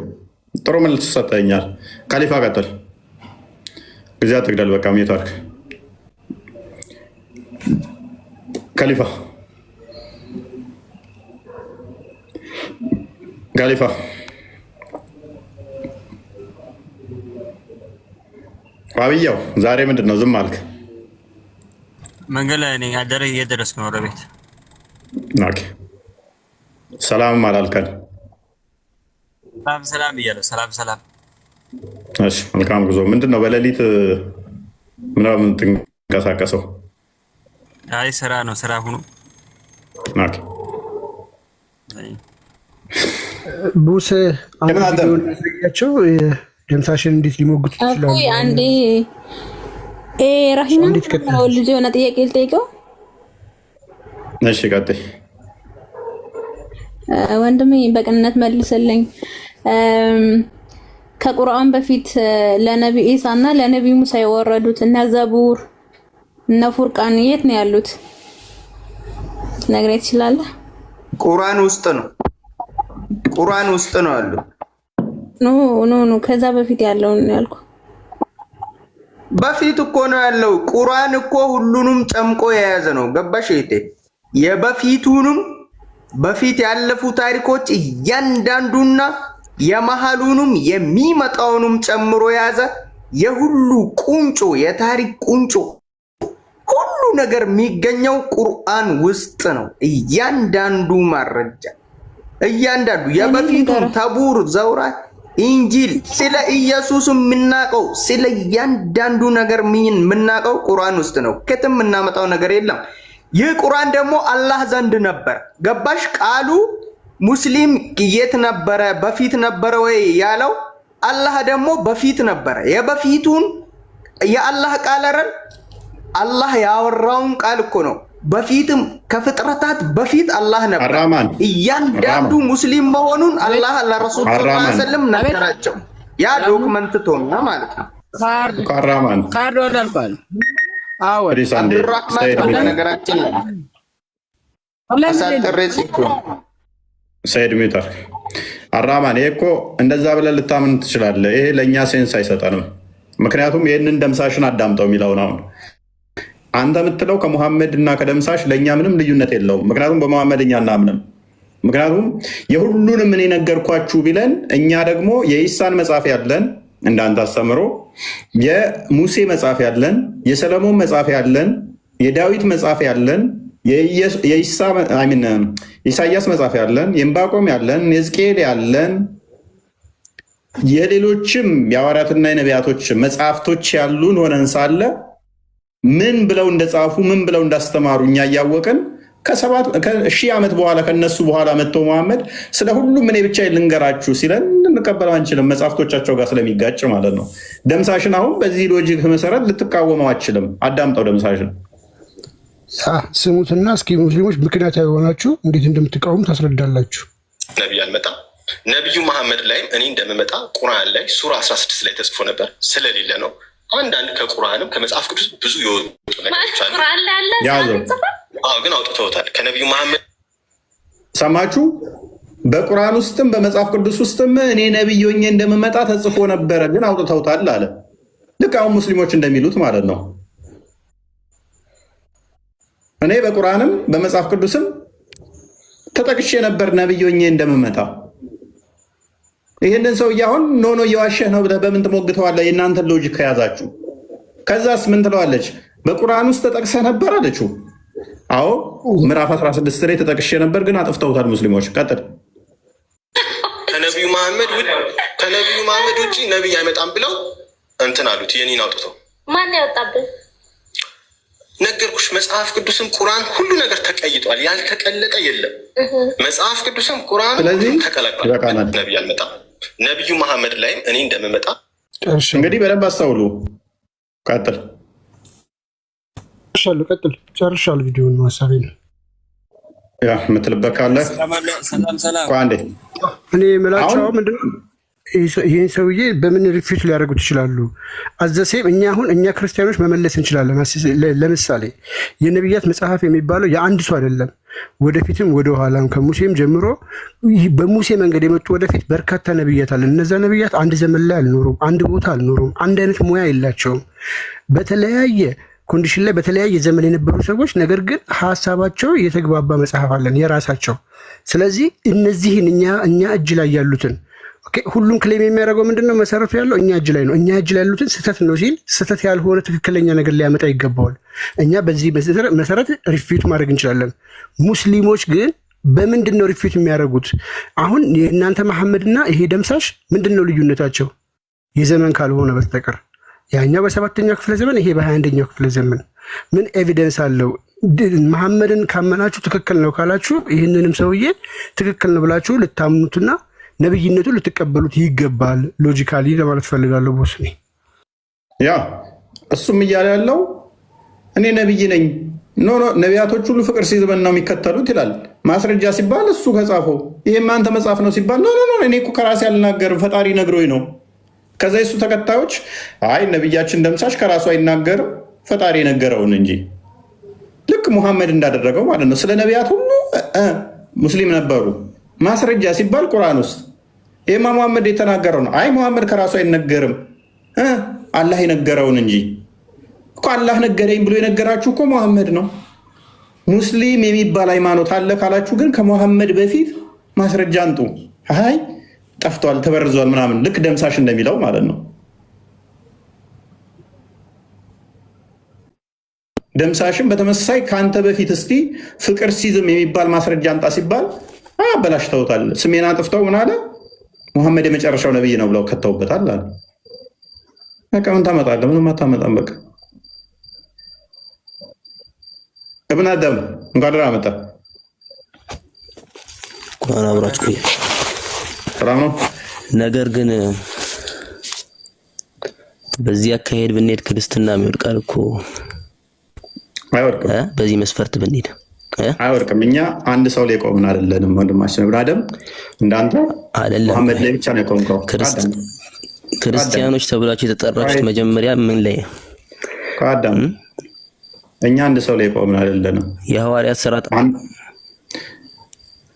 ጥሩ መልስ ሰጠኛል። ካሊፋ ቀጥል። ጊዜ አትግደል። በቃ ሚዩት አድርግ። ካሊፋ ዋብያው ዛሬ ምንድን ነው ዝም አልክ? መንገድ ላይ ነኝ። አደረ እየደረስኩ ነው ወደ ቤት። ኦኬ። ሰላም አላልከን? ሰላም እያለሁ ሰላም። እሺ፣ መልካም ጉዞ። ምንድን ነው በሌሊት ምናምን ትንቀሳቀሰው? አይ ስራ ነው፣ ስራ ሁኑ። ኦኬ። ቡስ ያሳያቸው ደምሳሽን እንዴት ሊሞግቱ ይችላሉ? አይ አንዴ ራሂማ ነው ልጅ የሆነ ጥያቄ ልጠይቀው። እሺ ቀጥይ ወንድሜ፣ በቅንነት መልስልኝ። ከቁርአን በፊት ለነቢ ኢሳ እና ለነቢ ሙሳ የወረዱት እነ ዘቡር እነ ፉርቃን የት ነው ያሉት? ነግረኝ ትችላለህ? ቁርአን ውስጥ ነው። ቁርአን ውስጥ ነው ያሉት። ኖ ከዛ በፊት ያለውን ያልኩ። በፊት እኮ ነው ያለው። ቁርአን እኮ ሁሉንም ጨምቆ የያዘ ነው። ገባሽ እህቴ? የበፊቱንም በፊት ያለፉ ታሪኮች እያንዳንዱና የመሃሉንም የሚመጣውንም ጨምሮ የያዘ የሁሉ ቁንጮ የታሪክ ቁንጮ ሁሉ ነገር የሚገኘው ቁርአን ውስጥ ነው። እያንዳንዱ ማረጃ እያንዳንዱ የበፊቱን ተቡር፣ ዘውራት፣ ኢንጂል ስለ ኢየሱስ የምናቀው ስለ እያንዳንዱ ነገር የምናቀው ቁርአን ውስጥ ነው። ከትም የምናመጣው ነገር የለም። ይህ ቁርአን ደግሞ አላህ ዘንድ ነበር። ገባሽ? ቃሉ ሙስሊም የት ነበረ? በፊት ነበረ ወይ ያለው አላህ ደግሞ በፊት ነበረ። የበፊቱን የአላህ ቃል አይደል? አላህ ያወራውን ቃል እኮ ነው። በፊትም ከፍጥረታት በፊት አላህ ነበር። እያንዳንዱ ሙስሊም መሆኑን አላህ ለረሱል ሰለላሁ ዐለይሂ ወሰለም ነገራቸው። ያ ዶክመንት ቶና ማለት ነው። ካርዶ አልቋል። አዎ አብዱራህማን ነገራችን አሳጥሬ ጽፎ ሰይድ ሚተር አራማን ይሄ እኮ እንደዛ ብለህ ልታምን ትችላለህ። ይሄ ለእኛ ሴንስ አይሰጠንም። ምክንያቱም ይህንን ደምሳሽን አዳምጠው የሚለውን አሁን አንተ የምትለው ከሙሐመድ እና ከደምሳሽ ለእኛ ምንም ልዩነት የለውም። ምክንያቱም በሙሐመድ እኛ እናምንም። ምክንያቱም የሁሉንም እኔ ነገርኳችሁ ቢለን እኛ ደግሞ የኢሳን መጽሐፍ ያለን እንዳንተ አስተምሮ፣ የሙሴ መጽሐፍ ያለን፣ የሰለሞን መጽሐፍ ያለን፣ የዳዊት መጽሐፍ ያለን፣ የኢሳያስ መጽሐፍ ያለን፣ የዕንባቆም ያለን፣ የሕዝቅኤል ያለን፣ የሌሎችም የሐዋርያትና የነቢያቶች መጽሐፍቶች ያሉን ሆነን ሳለ ምን ብለው እንደጻፉ ምን ብለው እንዳስተማሩ እኛ እያወቅን ከሺህ ዓመት በኋላ ከነሱ በኋላ መጥቶ መሐመድ ስለ ሁሉም እኔ ብቻ ልንገራችሁ ሲለን እንቀበለው አንችልም። መጽሐፍቶቻቸው ጋር ስለሚጋጭ ማለት ነው። ደምሳሽን አሁን በዚህ ሎጂክ መሰረት ልትቃወመው አችልም። አዳምጠው ደምሳሽን ስሙትና እስኪ ሙስሊሞች ምክንያታዊ የሆናችሁ እንዴት እንደምትቃወሙ ታስረዳላችሁ። ነቢይ አልመጣም። ነቢዩ መሐመድ ላይም እኔ እንደምመጣ ቁርአን ላይ ሱራ 16 ላይ ተጽፎ ነበር። ስለሌለ ነው። አንዳንድ ከቁርአንም ከመጽሐፍ ቅዱስ ብዙ የወጡ ነገሮች አሉ። ግን አውጥተውታል። ከነቢዩ መሐመድ ሰማችሁ? በቁርአን ውስጥም በመጽሐፍ ቅዱስ ውስጥም እኔ ነቢይ ሆኜ እንደምመጣ ተጽፎ ነበረ፣ ግን አውጥተውታል አለ። ልክ አሁን ሙስሊሞች እንደሚሉት ማለት ነው። እኔ በቁርአንም በመጽሐፍ ቅዱስም ተጠቅሼ ነበር ነቢይ ሆኜ እንደምመጣ። ይህንን ሰውዬ አሁን ኖ እየዋሸህ ነው ብለህ በምን ትሞግተዋለህ? የእናንተን ሎጂክ ከያዛችሁ። ከዛስ ምን ትለዋለች? በቁርአን ውስጥ ተጠቅሰህ ነበር አለችው። አዎ ምዕራፍ 16 ላይ ተጠቅሼ ነበር፣ ግን አጥፍተውታል ሙስሊሞች። ቀጥል። ከነቢዩ መሐመድ ውጭ ነቢይ አይመጣም ብለው እንትን አሉት። የኔን አውጥተው ማን ያወጣብን? ነገርኩሽ። መጽሐፍ ቅዱስም ቁርአን ሁሉ ነገር ተቀይጧል። ያልተቀለጠ የለም። መጽሐፍ ቅዱስም ቁርአን ተቀላቅሏል። ነቢይ አልመጣም። ነቢዩ መሐመድ ላይም እኔ እንደምመጣ እንግዲህ በደንብ አስተውሉ። ቀጥል። ጨርሻለሁ። ቪዲዮን ሀሳቤ ነው የምትልበት ካለ አንዴ እኔ የምላቸው ምንድን ነው ይህን ሰውዬ በምን ሪፊት ሊያደርጉት ይችላሉ? አዘሴም እኛ ክርስቲያኖች መመለስ እንችላለን። ለምሳሌ የነቢያት መጽሐፍ የሚባለው የአንድ ሰው አይደለም። ወደፊትም ወደኋላም ከሙሴም ጀምሮ በሙሴ መንገድ የመጡ ወደፊት በርካታ ነቢያት አለ። እነዛ ነቢያት አንድ ዘመን ላይ አልኖሩም፣ አንድ ቦታ አልኖሩም፣ አንድ አይነት ሙያ የላቸውም። በተለያየ ኮንዲሽን ላይ በተለያየ ዘመን የነበሩ ሰዎች፣ ነገር ግን ሀሳባቸው የተግባባ መጽሐፍ አለን የራሳቸው። ስለዚህ እነዚህን እኛ እጅ ላይ ያሉትን ሁሉም ክሌም የሚያደርገው ምንድነው? መሰረቱ ያለው እኛ እጅ ላይ ነው። እኛ እጅ ላይ ያሉትን ስህተት ነው ሲል ስህተት ያልሆነ ትክክለኛ ነገር ሊያመጣ ይገባዋል። እኛ በዚህ መሰረት ሪፊት ማድረግ እንችላለን። ሙስሊሞች ግን በምንድን ነው ሪፊት የሚያደርጉት? አሁን የእናንተ መሐመድና ይሄ ደምሳሽ ምንድን ነው ልዩነታቸው? የዘመን ካልሆነ በስተቀር ያኛው በ7ኛው ክፍለ ዘመን፣ ይሄ በ21ኛው ክፍለ ዘመን ምን ኤቪደንስ አለው? መሐመድን ካመናችሁ ትክክል ነው ካላችሁ ይህንንም ሰውዬ ትክክል ነው ብላችሁ ልታምኑትና ነብይነቱን ልትቀበሉት ይገባል። ሎጂካሊ ለማለት ፈልጋለሁ። ቦስኒ ያ እሱም እያለ ያለው እኔ ነብይ ነኝ፣ ኖ ነቢያቶች ሁሉ ፍቅር ሲዝበን ነው የሚከተሉት ይላል። ማስረጃ ሲባል እሱ ከጻፈው ይሄም አንተ መጽሐፍ ነው ሲባል ኖ እኔ እኮ ከራሴ አልናገርም ፈጣሪ ነግሮኝ ነው። ከዛ የሱ ተከታዮች አይ ነብያችን ደምሳሽ ከራሱ አይናገርም ፈጣሪ ነገረውን እንጂ፣ ልክ ሙሐመድ እንዳደረገው ማለት ነው። ስለ ነቢያት ሁሉ ሙስሊም ነበሩ። ማስረጃ ሲባል ቁርአን ውስጥ ይህማ ሙሐመድ የተናገረው ነው። አይ ሙሐመድ ከራሱ አይነገርም አላህ የነገረውን እንጂ እኮ። አላህ ነገረኝ ብሎ የነገራችሁ እኮ ሙሐመድ ነው። ሙስሊም የሚባል ሃይማኖት አለ ካላችሁ ግን ከሙሐመድ በፊት ማስረጃ አንጡ። አይ ጠፍቷል፣ ተበርዟል ምናምን፣ ልክ ደምሳሽ እንደሚለው ማለት ነው። ደምሳሽም በተመሳሳይ ከአንተ በፊት እስቲ ፍቅር ሲዝም የሚባል ማስረጃ አንጣ ሲባል አበላሽተውታል። ስሜን አጥፍተው ምን አለ ሙሐመድ የመጨረሻው ነብይ ነው ብለው ከተውበታል አለ። በቃ ምን ታመጣለህ? ምንም አታመጣም። በቃ እብን አደም እንኳን ደህና መጣ። እንኳን አብራችሁ ቆይ። ሰላም ነው። ነገር ግን በዚህ አካሄድ ብንሄድ ክርስትና ይወድቃል እኮ። አይወድቅም። በዚህ መስፈርት ብንሄድ አይወድቅም። እኛ አንድ ሰው ላይ ቆምን አይደለንም። ወንድማችን እብን አደም እንዳንተ አይደለም መሐመድ ላይ ብቻ ነው የቆምከው። ክርስቲያኖች ተብላችሁ የተጠራችሁት መጀመሪያ ምን ላይ? ከአዳም እኛ አንድ ሰው ላይ ቆምን አይደለንም። የሐዋርያት ሥራ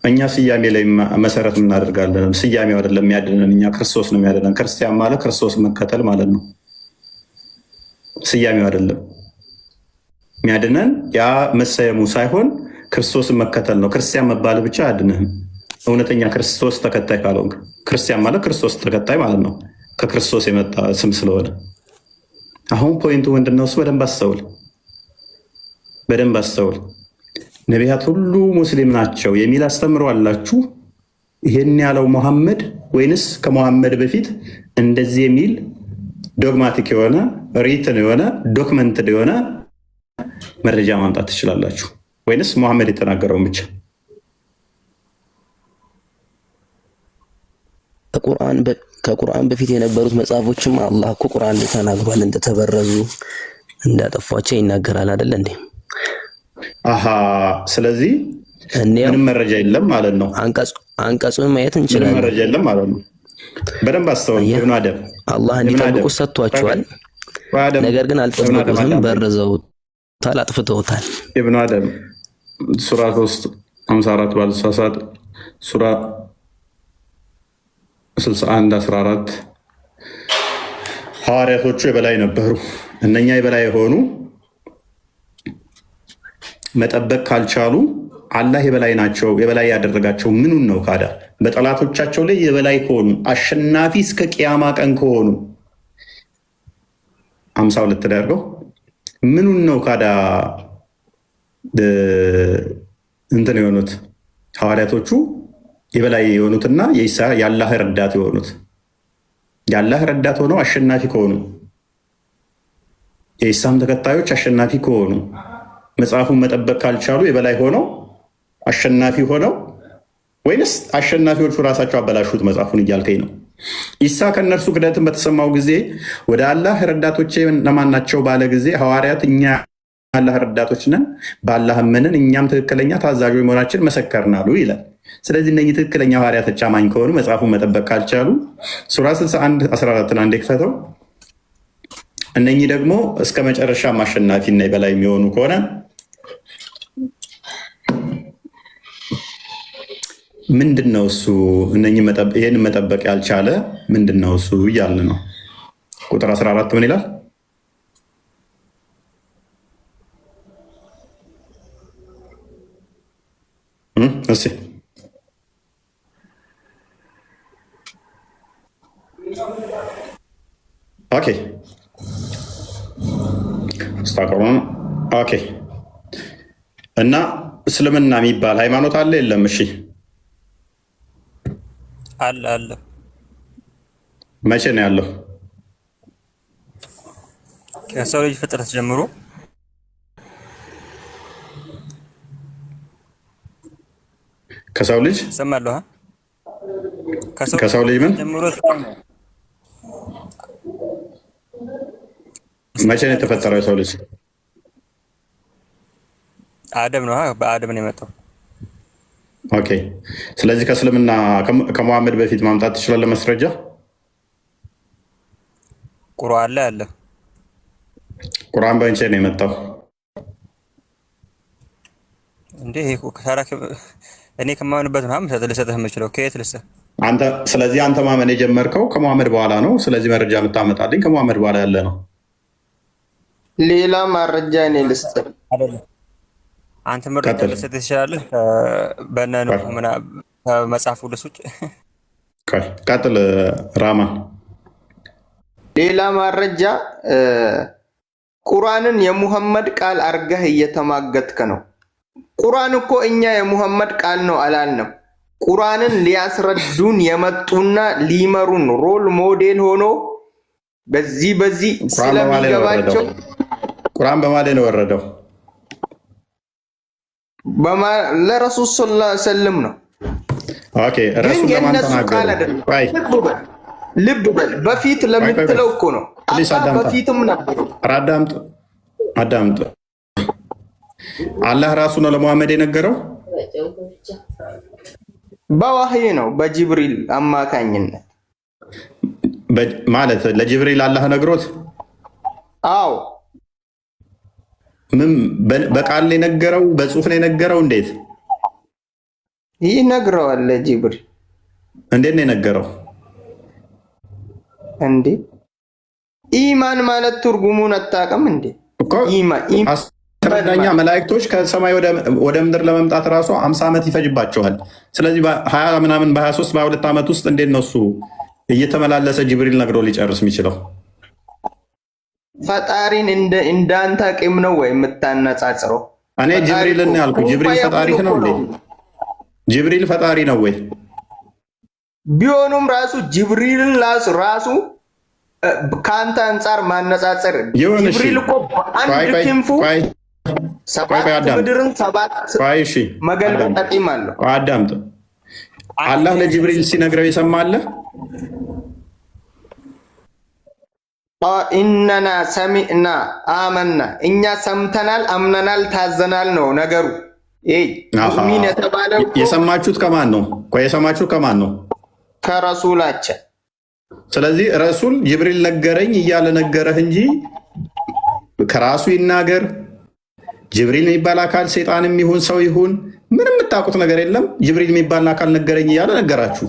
እኛ ስያሜ ላይ መሰረት እናደርጋለን። ስያሜው አይደለም የሚያድነን፣ እኛ ክርስቶስ ነው የሚያድነን። ክርስቲያን ማለት ክርስቶስ መከተል ማለት ነው። ስያሜው አይደለም የሚያድነን፣ ያ መሰየሙ ሳይሆን ክርስቶስን መከተል ነው። ክርስቲያን መባል ብቻ አያድንህም። እውነተኛ ክርስቶስ ተከታይ ካልሆንክ፣ ክርስቲያን ማለት ክርስቶስ ተከታይ ማለት ነው። ከክርስቶስ የመጣ ስም ስለሆነ አሁን ፖይንቱ ምንድነው? እሱ በደንብ አስተውል፣ በደንብ አስተውል። ነቢያት ሁሉ ሙስሊም ናቸው የሚል አስተምሮ አላችሁ። ይሄን ያለው መሐመድ ወይንስ ከመሐመድ በፊት እንደዚህ የሚል ዶግማቲክ የሆነ ሪትን የሆነ ዶክመንትድ የሆነ መረጃ ማምጣት ትችላላችሁ? ወይንስ መሐመድ የተናገረውን ብቻ? ከቁርአን በፊት የነበሩት መጽሐፎችም አላህ እኮ ቁርአን ላይ ተናግሯል። እንደተበረዙ እንዳጠፏቸው ይናገራል አይደል እንዴ? አሃ። ስለዚህ ምንም መረጃ የለም ማለት ነው። አንቀጹን ማየት እንችላለን። ምንም መረጃ የለም ማለት ነው። በደንብ አስተውል። ኢብኑ አደም አላህ እንዲጠብቁ ሰጥቷቸዋል። ነገር ግን አልጠበቁትም፣ በርዘውታል፣ አጥፍተውታል። ኢብኑ አደም ሱራ 3 54 ባልሳሳት ሱራ 61 14 ሐዋርያቶቹ የበላይ ነበሩ። እነኛ የበላይ የሆኑ መጠበቅ ካልቻሉ አላህ የበላይ ናቸው። የበላይ ያደረጋቸው ምኑን ነው ካዳ? በጠላቶቻቸው ላይ የበላይ ከሆኑ አሸናፊ እስከ ቅያማ ቀን ከሆኑ 52 ተደርገው ምኑን ነው ካዳ እንትን የሆኑት ሐዋርያቶቹ የበላይ የሆኑትና የአላህ ረዳት የሆኑት የአላህ ረዳት ሆነው አሸናፊ ከሆኑ የኢሳም ተከታዮች አሸናፊ ከሆኑ መጽሐፉን መጠበቅ ካልቻሉ የበላይ ሆነው አሸናፊ ሆነው ወይንስ አሸናፊዎቹ ራሳቸው አበላሹት መጽሐፉን እያልከኝ ነው? ኢሳ ከእነርሱ ክደትን በተሰማው ጊዜ ወደ አላህ ረዳቶቼ እነማን ናቸው ባለ ጊዜ ሐዋርያት እኛ አላህ ረዳቶች ነን፣ በአላህ አመንን፣ እኛም ትክክለኛ ታዛዦች መሆናችን መሰከርን አሉ ይላል። ስለዚህ እነኚህ ትክክለኛ ሐዋርያቶች አማኝ ከሆኑ መጽሐፉን መጠበቅ ካልቻሉ ሱራ 61 14 አንዴ ክፈተው። እነኚህ ደግሞ እስከ መጨረሻ አሸናፊና የበላይ የሚሆኑ ከሆነ ምንድን ነው እሱ? ይህን መጠበቅ ያልቻለ ምንድን ነው እሱ እያልን ነው። ቁጥር 14 ምን ይላል? እሺ ኦኬ ኦኬ። እና እስልምና የሚባል ሃይማኖት አለ የለም? እሺ አለ አለ። መቼ ነው ያለው? ከሰው ልጅ ፍጥረት ጀምሮ ከሰው ልጅ ሰማለሁ። ከሰው ልጅ ምን ጀምሮ መቼ ነው የተፈጠረው የሰው ልጅ? አደም ነው። በአደም ነው የመጣው። ኦኬ። ስለዚህ ከእስልምና ከመሐመድ በፊት ማምጣት ትችላለህ ማስረጃ? ቁርአን ላይ አለ። ቁርአን በመቼ ነው የመጣው እንዴ? እኔ ከማምንበት ነው ልሰጥህ የምችለው። ከየት ልስጥህ አንተ? ስለዚህ አንተ ማመን የጀመርከው ከመሐመድ በኋላ ነው። ስለዚህ መረጃ የምታመጣልኝ ከመሐመድ በኋላ ያለ ነው። ሌላ መረጃ እኔ ልስጥህ አይደለም። አንተ መረጃ ልሰጥህ ትችላለህ ከመጽሐፍ ቅዱስ ውጭ። ቀጥል ራማን። ሌላ መረጃ ቁርአንን የሙሐመድ ቃል አርገህ እየተማገትከ ነው። ቁርአን እኮ እኛ የሙሐመድ ቃል ነው አላልንም። ቁርአንን ሊያስረዱን የመጡና ሊመሩን ሮል ሞዴል ሆኖ በዚህ ስለሚገባቸው ቁርአን በማለት ነው ወረደው። ለረሱል ሰለላሁ ዐለይሂ ወሰለም ነው። ኦኬ ረሱል ለማን ተናገሩ? ልብ በል በፊት ለምትለው እኮ ነው። በፊትም ነበር። አዳምጥ። አላህ ራሱ ነው ለሙሐመድ የነገረው። በዋህይ ነው፣ በጅብሪል አማካኝነት ማለት ለጅብሪል አላህ ነግሮት። አዎ ምን በቃል ላይ ነገረው? በጽሁፍ ላይ ነገረው? እንዴት ይነግረዋል? ለጅብሪል እንዴት ነው የነገረው? እንዴ ኢማን ማለት ትርጉሙን አታውቅም እንዴ? አስረዳኛ። መላእክቶች ከሰማይ ወደ ምድር ለመምጣት ራሱ 50 ዓመት ይፈጅባቸዋል። ስለዚህ በ20 ምናምን በ23 በ22 ዓመት ውስጥ እንዴት ነው እሱ እየተመላለሰ ጅብሪል ነግሮ ሊጨርስ የሚችለው? ፈጣሪን እንዳንተ አቅም ነው ወይ የምታነጻጽረው? እኔ ጅብሪልን ያልኩ ጅብሪል ፈጣሪ ነው እንዴ? ጅብሪል ፈጣሪ ነው ወይ? ቢሆኑም ራሱ ጅብሪልን ራሱ ከአንተ አንጻር ማነጻጸር ጅብሪል እኮ አንድ ክንፉ ሰባት ምድርን ሰባት መገልበጥ አቅም አለው። አዳምጥ። አላህ ለጅብሪል ሲነግረው የሰማለ ኢነና ሰሚዕና አመና፣ እኛ ሰምተናል አምነናል ታዘናል ነው ነገሩ። ሙእሚን የተባለው የሰማችሁት ከማን ነው? የሰማችሁት ከማን ነው? ከረሱላችን። ስለዚህ ረሱል ጅብሪል ነገረኝ እያለ ነገረህ እንጂ ከራሱ ይናገር። ጅብሪል የሚባል አካል ሰይጣንም ይሁን ሰው ይሁን ምንም የምታውቁት ነገር የለም። ጅብሪል የሚባል አካል ነገረኝ እያለ ነገራችሁ።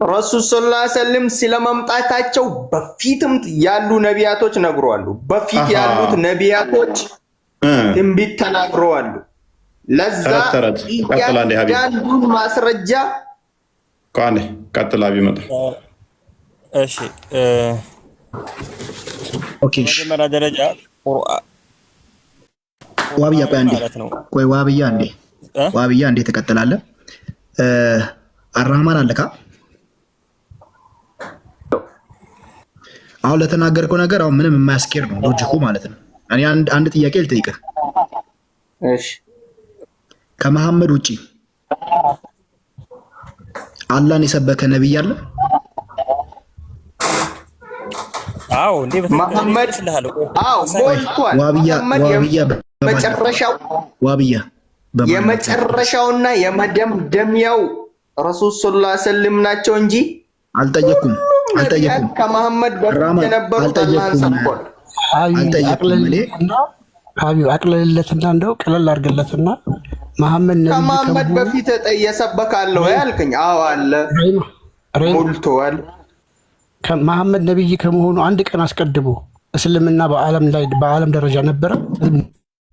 ረሱል ሰለላሁ ዐለይሂ ወሰለም ስለመምጣታቸው በፊትም ያሉ ነቢያቶች ነግረዋሉ። በፊት ያሉት ነቢያቶች ትንቢት ተናግረዋሉ። ለዛ እያንዳንዱን ማስረጃ ቃኔ ቀጥላ ቢመጣ እሺ። መጀመሪያ ደረጃ ዋብያ ቆይ ዋብያ እንዴ ተቀጥላለ። አራህማን አለካ አሁን ለተናገርከው ነገር አሁን ምንም የማያስኬድ ነው ሎጂኩ ማለት ነው። እኔ አንድ ጥያቄ ልጠይቅህ። እሺ ከመሐመድ ውጪ አላህን የሰበከ ነብይ አለ? አዎ እንዴ መሐመድ ሞልቷል። የመጨረሻውና የመደምደሚያው ረሱል ሰለላሁ ዐለይሂ ወሰለም ናቸው እንጂ አልጠየኩም። ከመሐመድ በፊት የነበሩት አላህን ሰብኳል። አቅልልለትና እንደው ቀለል አድርግለትና መሐመድ ነብይ ከመሐመድ በፊት የሰበካለው ያልከኝ? አዎ አለ፣ ሞልቷል። ከመሐመድ ነብይ ከመሆኑ አንድ ቀን አስቀድሞ እስልምና በዓለም ደረጃ ነበረ?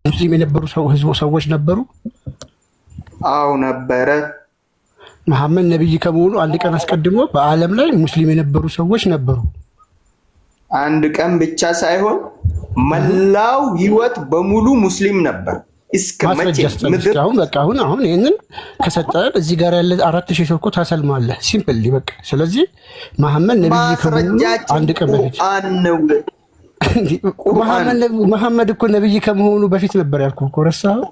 ሙስሊም የነበሩ ሰዎች ነበሩ? አዎ ነበረ። መሐመድ ነብይ ከመሆኑ አንድ ቀን አስቀድሞ በዓለም ላይ ሙስሊም የነበሩ ሰዎች ነበሩ? አንድ ቀን ብቻ ሳይሆን መላው ህይወት በሙሉ ሙስሊም ነበር። እስከ መቼ ምድር አሁን ይሄንን ከሰጠን እዚህ ጋር ያለ 4000 ሰው እኮ ታሰልማለህ። ሲምፕል በቃ። ስለዚህ መሐመድ ነብይ ከመሆኑ አንድ ቀን በፊት መሐመድ እኮ ነብይ ከመሆኑ በፊት ነበር ያልኩህ እኮ ረሳኸው?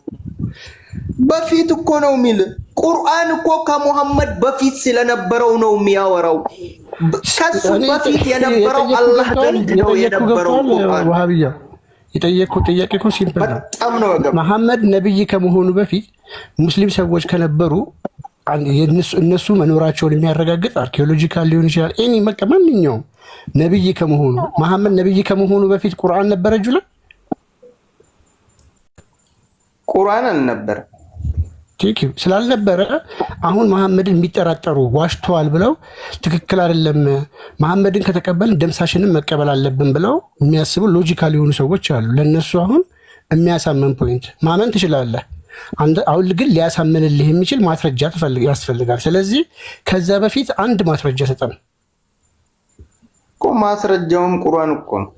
በፊት እኮ ነው የሚል ቁርአን እኮ ከሙሐመድ በፊት ስለነበረው ነው የሚያወራው። ከሱ በፊት የነበረው አላህ ዘንድ ነው የነበረው ቁርአን። ወሃቢያ የጠየቅኩት ጥያቄ እኮ ሲምፕል ነው። መሐመድ ነብይ ከመሆኑ በፊት ሙስሊም ሰዎች ከነበሩ እነሱ መኖራቸውን የሚያረጋግጥ አርኪኦሎጂካል ሊሆን ይችላል። እኔ በቃ ማንኛውም ነብይ ከመሆኑ መሐመድ ነብይ ከመሆኑ በፊት ቁርአን ነበረ? እጁ ላይ ቁርአን አልነበረ። ስላልነበረ አሁን መሐመድን የሚጠራጠሩ ዋሽተዋል ብለው ትክክል አይደለም መሐመድን ከተቀበልን ደምሳሽንም መቀበል አለብን ብለው የሚያስቡ ሎጂካል የሆኑ ሰዎች አሉ። ለነሱ አሁን የሚያሳምን ፖይንት ማመን ትችላለህ። አሁን ግን ሊያሳምንልህ የሚችል ማስረጃ ያስፈልጋል። ስለዚህ ከዛ በፊት አንድ ማስረጃ ሰጠን። ማስረጃውም ቁርአን እኮ ነው።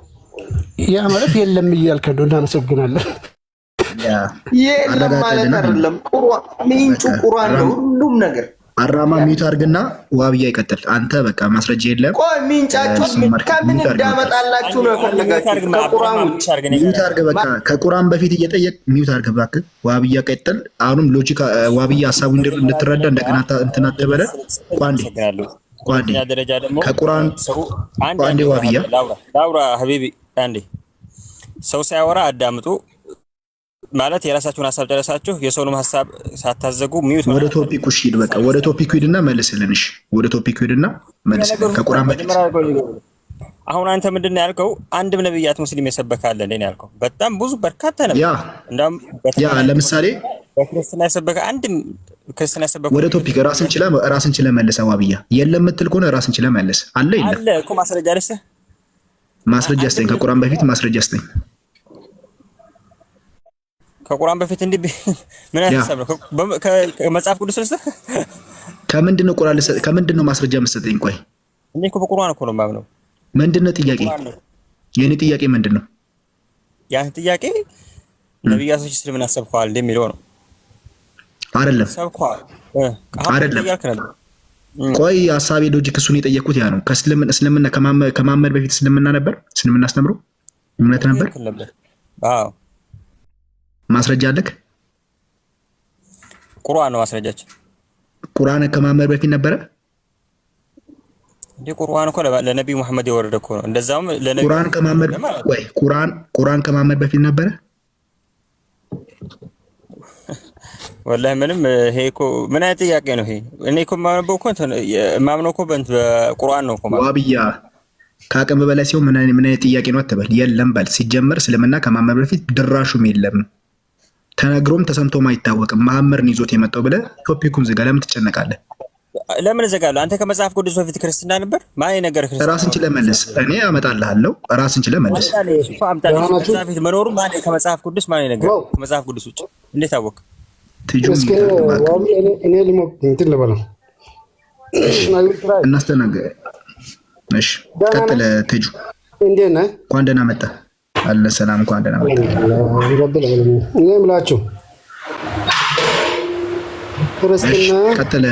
ያ ማለት የለም እያልከ ነው። እናመሰግናለን። የለም ማለት አይደለም። ምንጩ ቁርአን ነው ሁሉም ነገር። አራማ ሚዩት አድርግና ዋብያ ይቀጥል። አንተ በቃ ማስረጃ የለም። ቆይ ምንጫችሁ ከምን እንዳመጣላችሁ ነው የፈለጋችሁ? ከቁርአን ውጭ ሚዩት አድርግ። በቃ ከቁርአን በፊት እየጠየቅ ሚዩት አድርግ እባክህ። ዋብያ ቀጥል። አሁንም ሎጂክ ዋብያ ሐሳቡ እንድትረዳ እንደገና እንትን አትበለ። ቋንዴ ከቁርአን ቋንዴ ዋብያ ላውራ ሀቢቢ አንዴ ሰው ሳያወራ አዳምጡ። ማለት የራሳችሁን ሐሳብ ጨረሳችሁ፣ የሰውንም ሐሳብ ሳታዘጉ ሚዩት። ወደ ቶፒኩ ሂድ። በቃ ወደ ቶፒኩ ሂድና መልስልን። እሺ ወደ ቶፒኩ ሂድና መልስልን። ከቁርአን በፊት አሁን አንተ ምንድነው ያልከው? አንድም ነብያት ሙስሊም የሰበካለ እንዴ ነው ያልከው? በጣም ብዙ በርካታ ነብይ እንደም ለምሳሌ በክርስትና የሰበከ አንድም ክርስትና የሰበከ ወደ ቶፒክ ራስን ችለ መልሰ። ዋብያ የለም የምትል ከሆነ ራስን ችለ መልስ። አለ የለም አለ እኮ ማስረጃ አለሽ። ማስረጃ አስተኝ ከቁርአን በፊት ማስረጃ አስተኝ ከቁርአን በፊት እንዴ ምን አይነት ነው? ከመጽሐፍ ቅዱስ ልስተ ከምንድነው ቁርአን ልስተ ከምንድነው ማስረጃ መስጠትኝ? ቆይ እኔ እኮ በቁርአን እኮ ነው የማምነው። ምንድነው ጥያቄ? የኔ ጥያቄ ምንድነው? ያን ጥያቄ ነብያቶች እስልምና ሰብከዋል እንደሚለው ነው አይደለም? ሰብከዋል አይደለም። ቆይ ሐሳቤ ሎጂክ እሱን የጠየቁት ያ ነው። እስልምና ከማመድ በፊት እስልምና ነበር። እስልምና አስተምሮ እምነት ነበር። አዎ ማስረጃ አለክ? ቁርአን ነው ማስረጃችን። ቁርአን ከማመድ በፊት ነበረ እንዴ? ቁርአን እኮ ለነብዩ መሐመድ የወረደ እኮ ነው። እንደዛውም ለነብዩ ቁርአን ከማመድ በፊት ነበረ። ወላሂ ምንም ይሄ እኮ ምን አይነት ጥያቄ ነው ይሄ? እኔ እኮ የማምነው እኮ በቁርአን ነው እኮ ማለት ዋብያ ከአቅም በላይ ሲሆን ምን አይነት ጥያቄ ነው አትበል። የለም በል። ሲጀመር እስልምና ከማመድ በፊት ድራሹም የለም፣ ተነግሮም ተሰምቶም አይታወቅም። መሐመድ ነው ይዞት የመጣው ብለህ ቶፒኩን ዝጋ። ለምን ትጨነቃለህ? ለምን እዘጋለሁ? አንተ ከመጽሐፍ ቅዱስ በፊት ክርስትና ነበር? ማን ነገር ክርስትና? ራስን ችለህ መልስ። እኔ አመጣልሃለሁ። ራስን ችለህ መልስ። ከመጽሐፍ ፊት መኖሩ ማን ከመጽሐፍ ቅዱስ ማን ነገር ከመጽሐፍ ቅዱስ ውጭ እንዴት አወቅ? እኔ ልሞክ እንትን ልበለው እናስተናግድ። እሺ ቀጥል። ትጁ እንዴት ነህ? እንኳን ደህና መጣህ። አለ ሰላም። እንኳን ደህና መጣህ። እኔ የምላችሁ ቀጥል።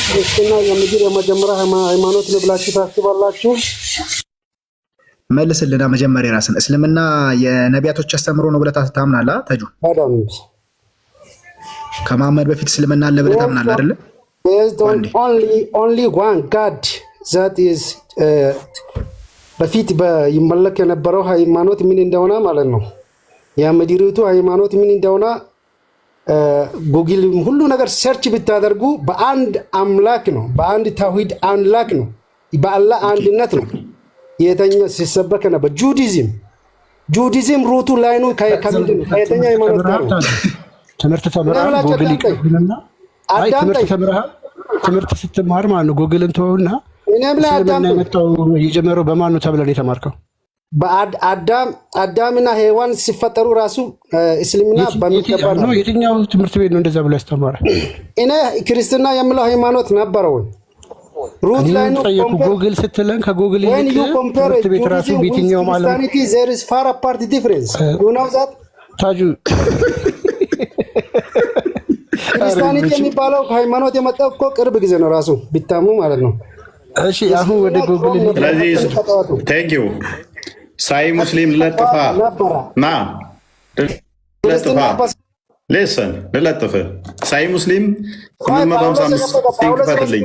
ክርስትና የምድር የመጀመሪያ ሃይማኖት ነው ብላችሁ ታስባላችሁ? መልስልና መጀመሪያ ራስን። እስልምና የነቢያቶች አስተምሮ ነው ብለህ ታምናለህ? ተጁ ከመሐመድ በፊት እስልምና አለ ብለህ ታምናለህ አይደል? only one God that is በፊት ይመለክ የነበረው ሃይማኖት ምን እንደሆነ ማለት ነው። የምድሪቱ ሃይማኖት ምን እንደሆነ ጉግል ሁሉ ነገር ሰርች ብታደርጉ በአንድ አምላክ ነው፣ በአንድ ተውሂድ አምላክ ነው፣ በአላህ አንድነት ነው የተኛ ሲሰበክ ነበር። ጁዲዝም ሩቱ ላይ ነው። ከምንድን ነው ከየተኛ ሃይማኖት ጋር ነው? ትምህርት ተምረሃል? ጉግል ይቀበልና ትምህርት ስትማር ማለት ነው ጉግልን ተውና እኔም ላይ የመጣው የጀመረው በማን ነው ተብለን የተማርከው? በአዳምና ሔዋን ሲፈጠሩ ራሱ እስልምና በሚገባ ነው። የትኛው ትምህርት ቤት ነው እንደዛ ብሎ ያስተማረ? እኔ ክርስትና የምለው ሃይማኖት ነበረ ወይ ሩት ላይ ነው ጠየቁ። ጉግል ስትለን ከጉግል ይልቅ ትምህርት ቤት ራሱ በየትኛው ማለት ነው? there is far apart difference you know that ታጁ ክርስቲያኒቲ የሚባለው ሃይማኖት የመጣው እኮ ቅርብ ጊዜ ነው ራሱ ቢታሙ ማለት ነው። እሺ አሁን ወደ ጉግል ቴንክ ዩ ሳይ ሙስሊም ለጥፋ ና ለጥፋ ሌሰን ለጥፋ ሳይ ሙስሊም 855 ሲንክፈትልኝ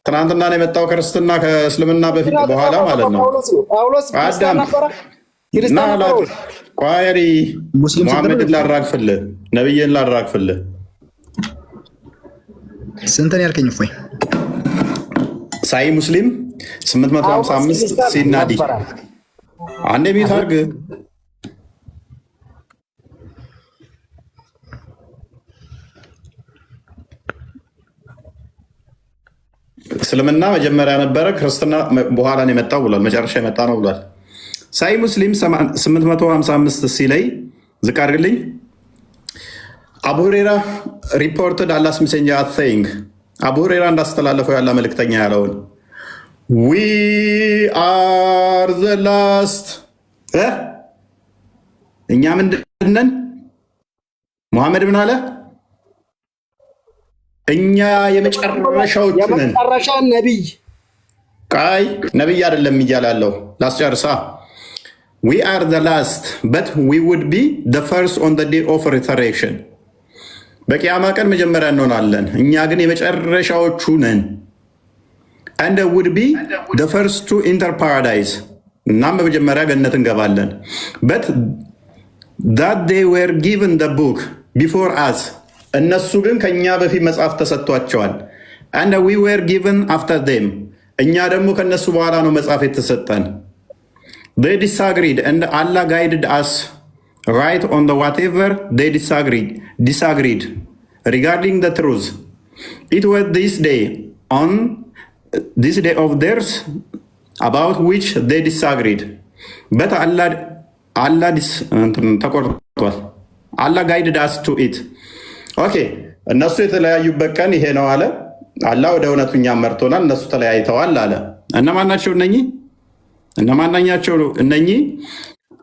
ትናንትና ነው የመጣው ክርስትና ከእስልምና በፊት በኋላ ማለት ነው። አዳም ክርስቲያን ነው ቋሪ ሙስሊም መሐመድን ላራግፍልህ ነብይን ላራግፍልህ ስንተን ያልከኝ እፎይ ሳይ ሙስሊም 855 ሲናዲ አንዴ ቤት አድርግ። እስልምና መጀመሪያ ነበረ፣ ክርስትና በኋላ ነው የመጣው ብሏል። መጨረሻ የመጣ ነው ብሏል። ሳይ ሙስሊም 855 ሲላይ ዝቅ አድርግልኝ። አቡ ሁሬራ ሪፖርትድ አላስ ሜሴንጀር ቲንግ አቡ ሁሬራ እንዳስተላለፈው ያለ መልእክተኛ ያለውን ዊ አር ዘ ላስት እኛ ምንድን ነን? ሙሐመድ ምን አለ? እኛ የመጨረሻዎቹ ነን። የመጨረሻ ነቢይ ቃይ ነቢይ አይደለም እያላለሁ ላስጨርሳ። ዊ አር ዘ ላስት በት ዊ ውድ ቢ ዘ ፈርስት ኦን ዘ ዴይ ኦፍ ሪዘሬክሽን። በቂያማ ቀን መጀመሪያ እንሆናለን፣ እኛ ግን የመጨረሻዎቹ ነን። and would be the first to enter paradise. እናም በመጀመሪያ ገነት እንገባለን። but that they were given the book before us. እነሱ ግን ከኛ በፊት መጽሐፍ ተሰጥቷቸዋል። and we were given after them. እኛ ደግሞ ከነሱ በኋላ ነው መጽሐፍ የተሰጠን። they disagreed and Allah guided us right on the whatever they disagreed regarding the truth. It was this day of theirs about which they disagreed. But Allah guided us to it. Okay, እነሱ የተለያዩበት ቀን ይሄ ነው አለ። አላህ ወደ እውነቱ እኛን መርቶናል፣ እነሱ ተለያይተዋል አለ። እነማን ናቸው እነኚህ?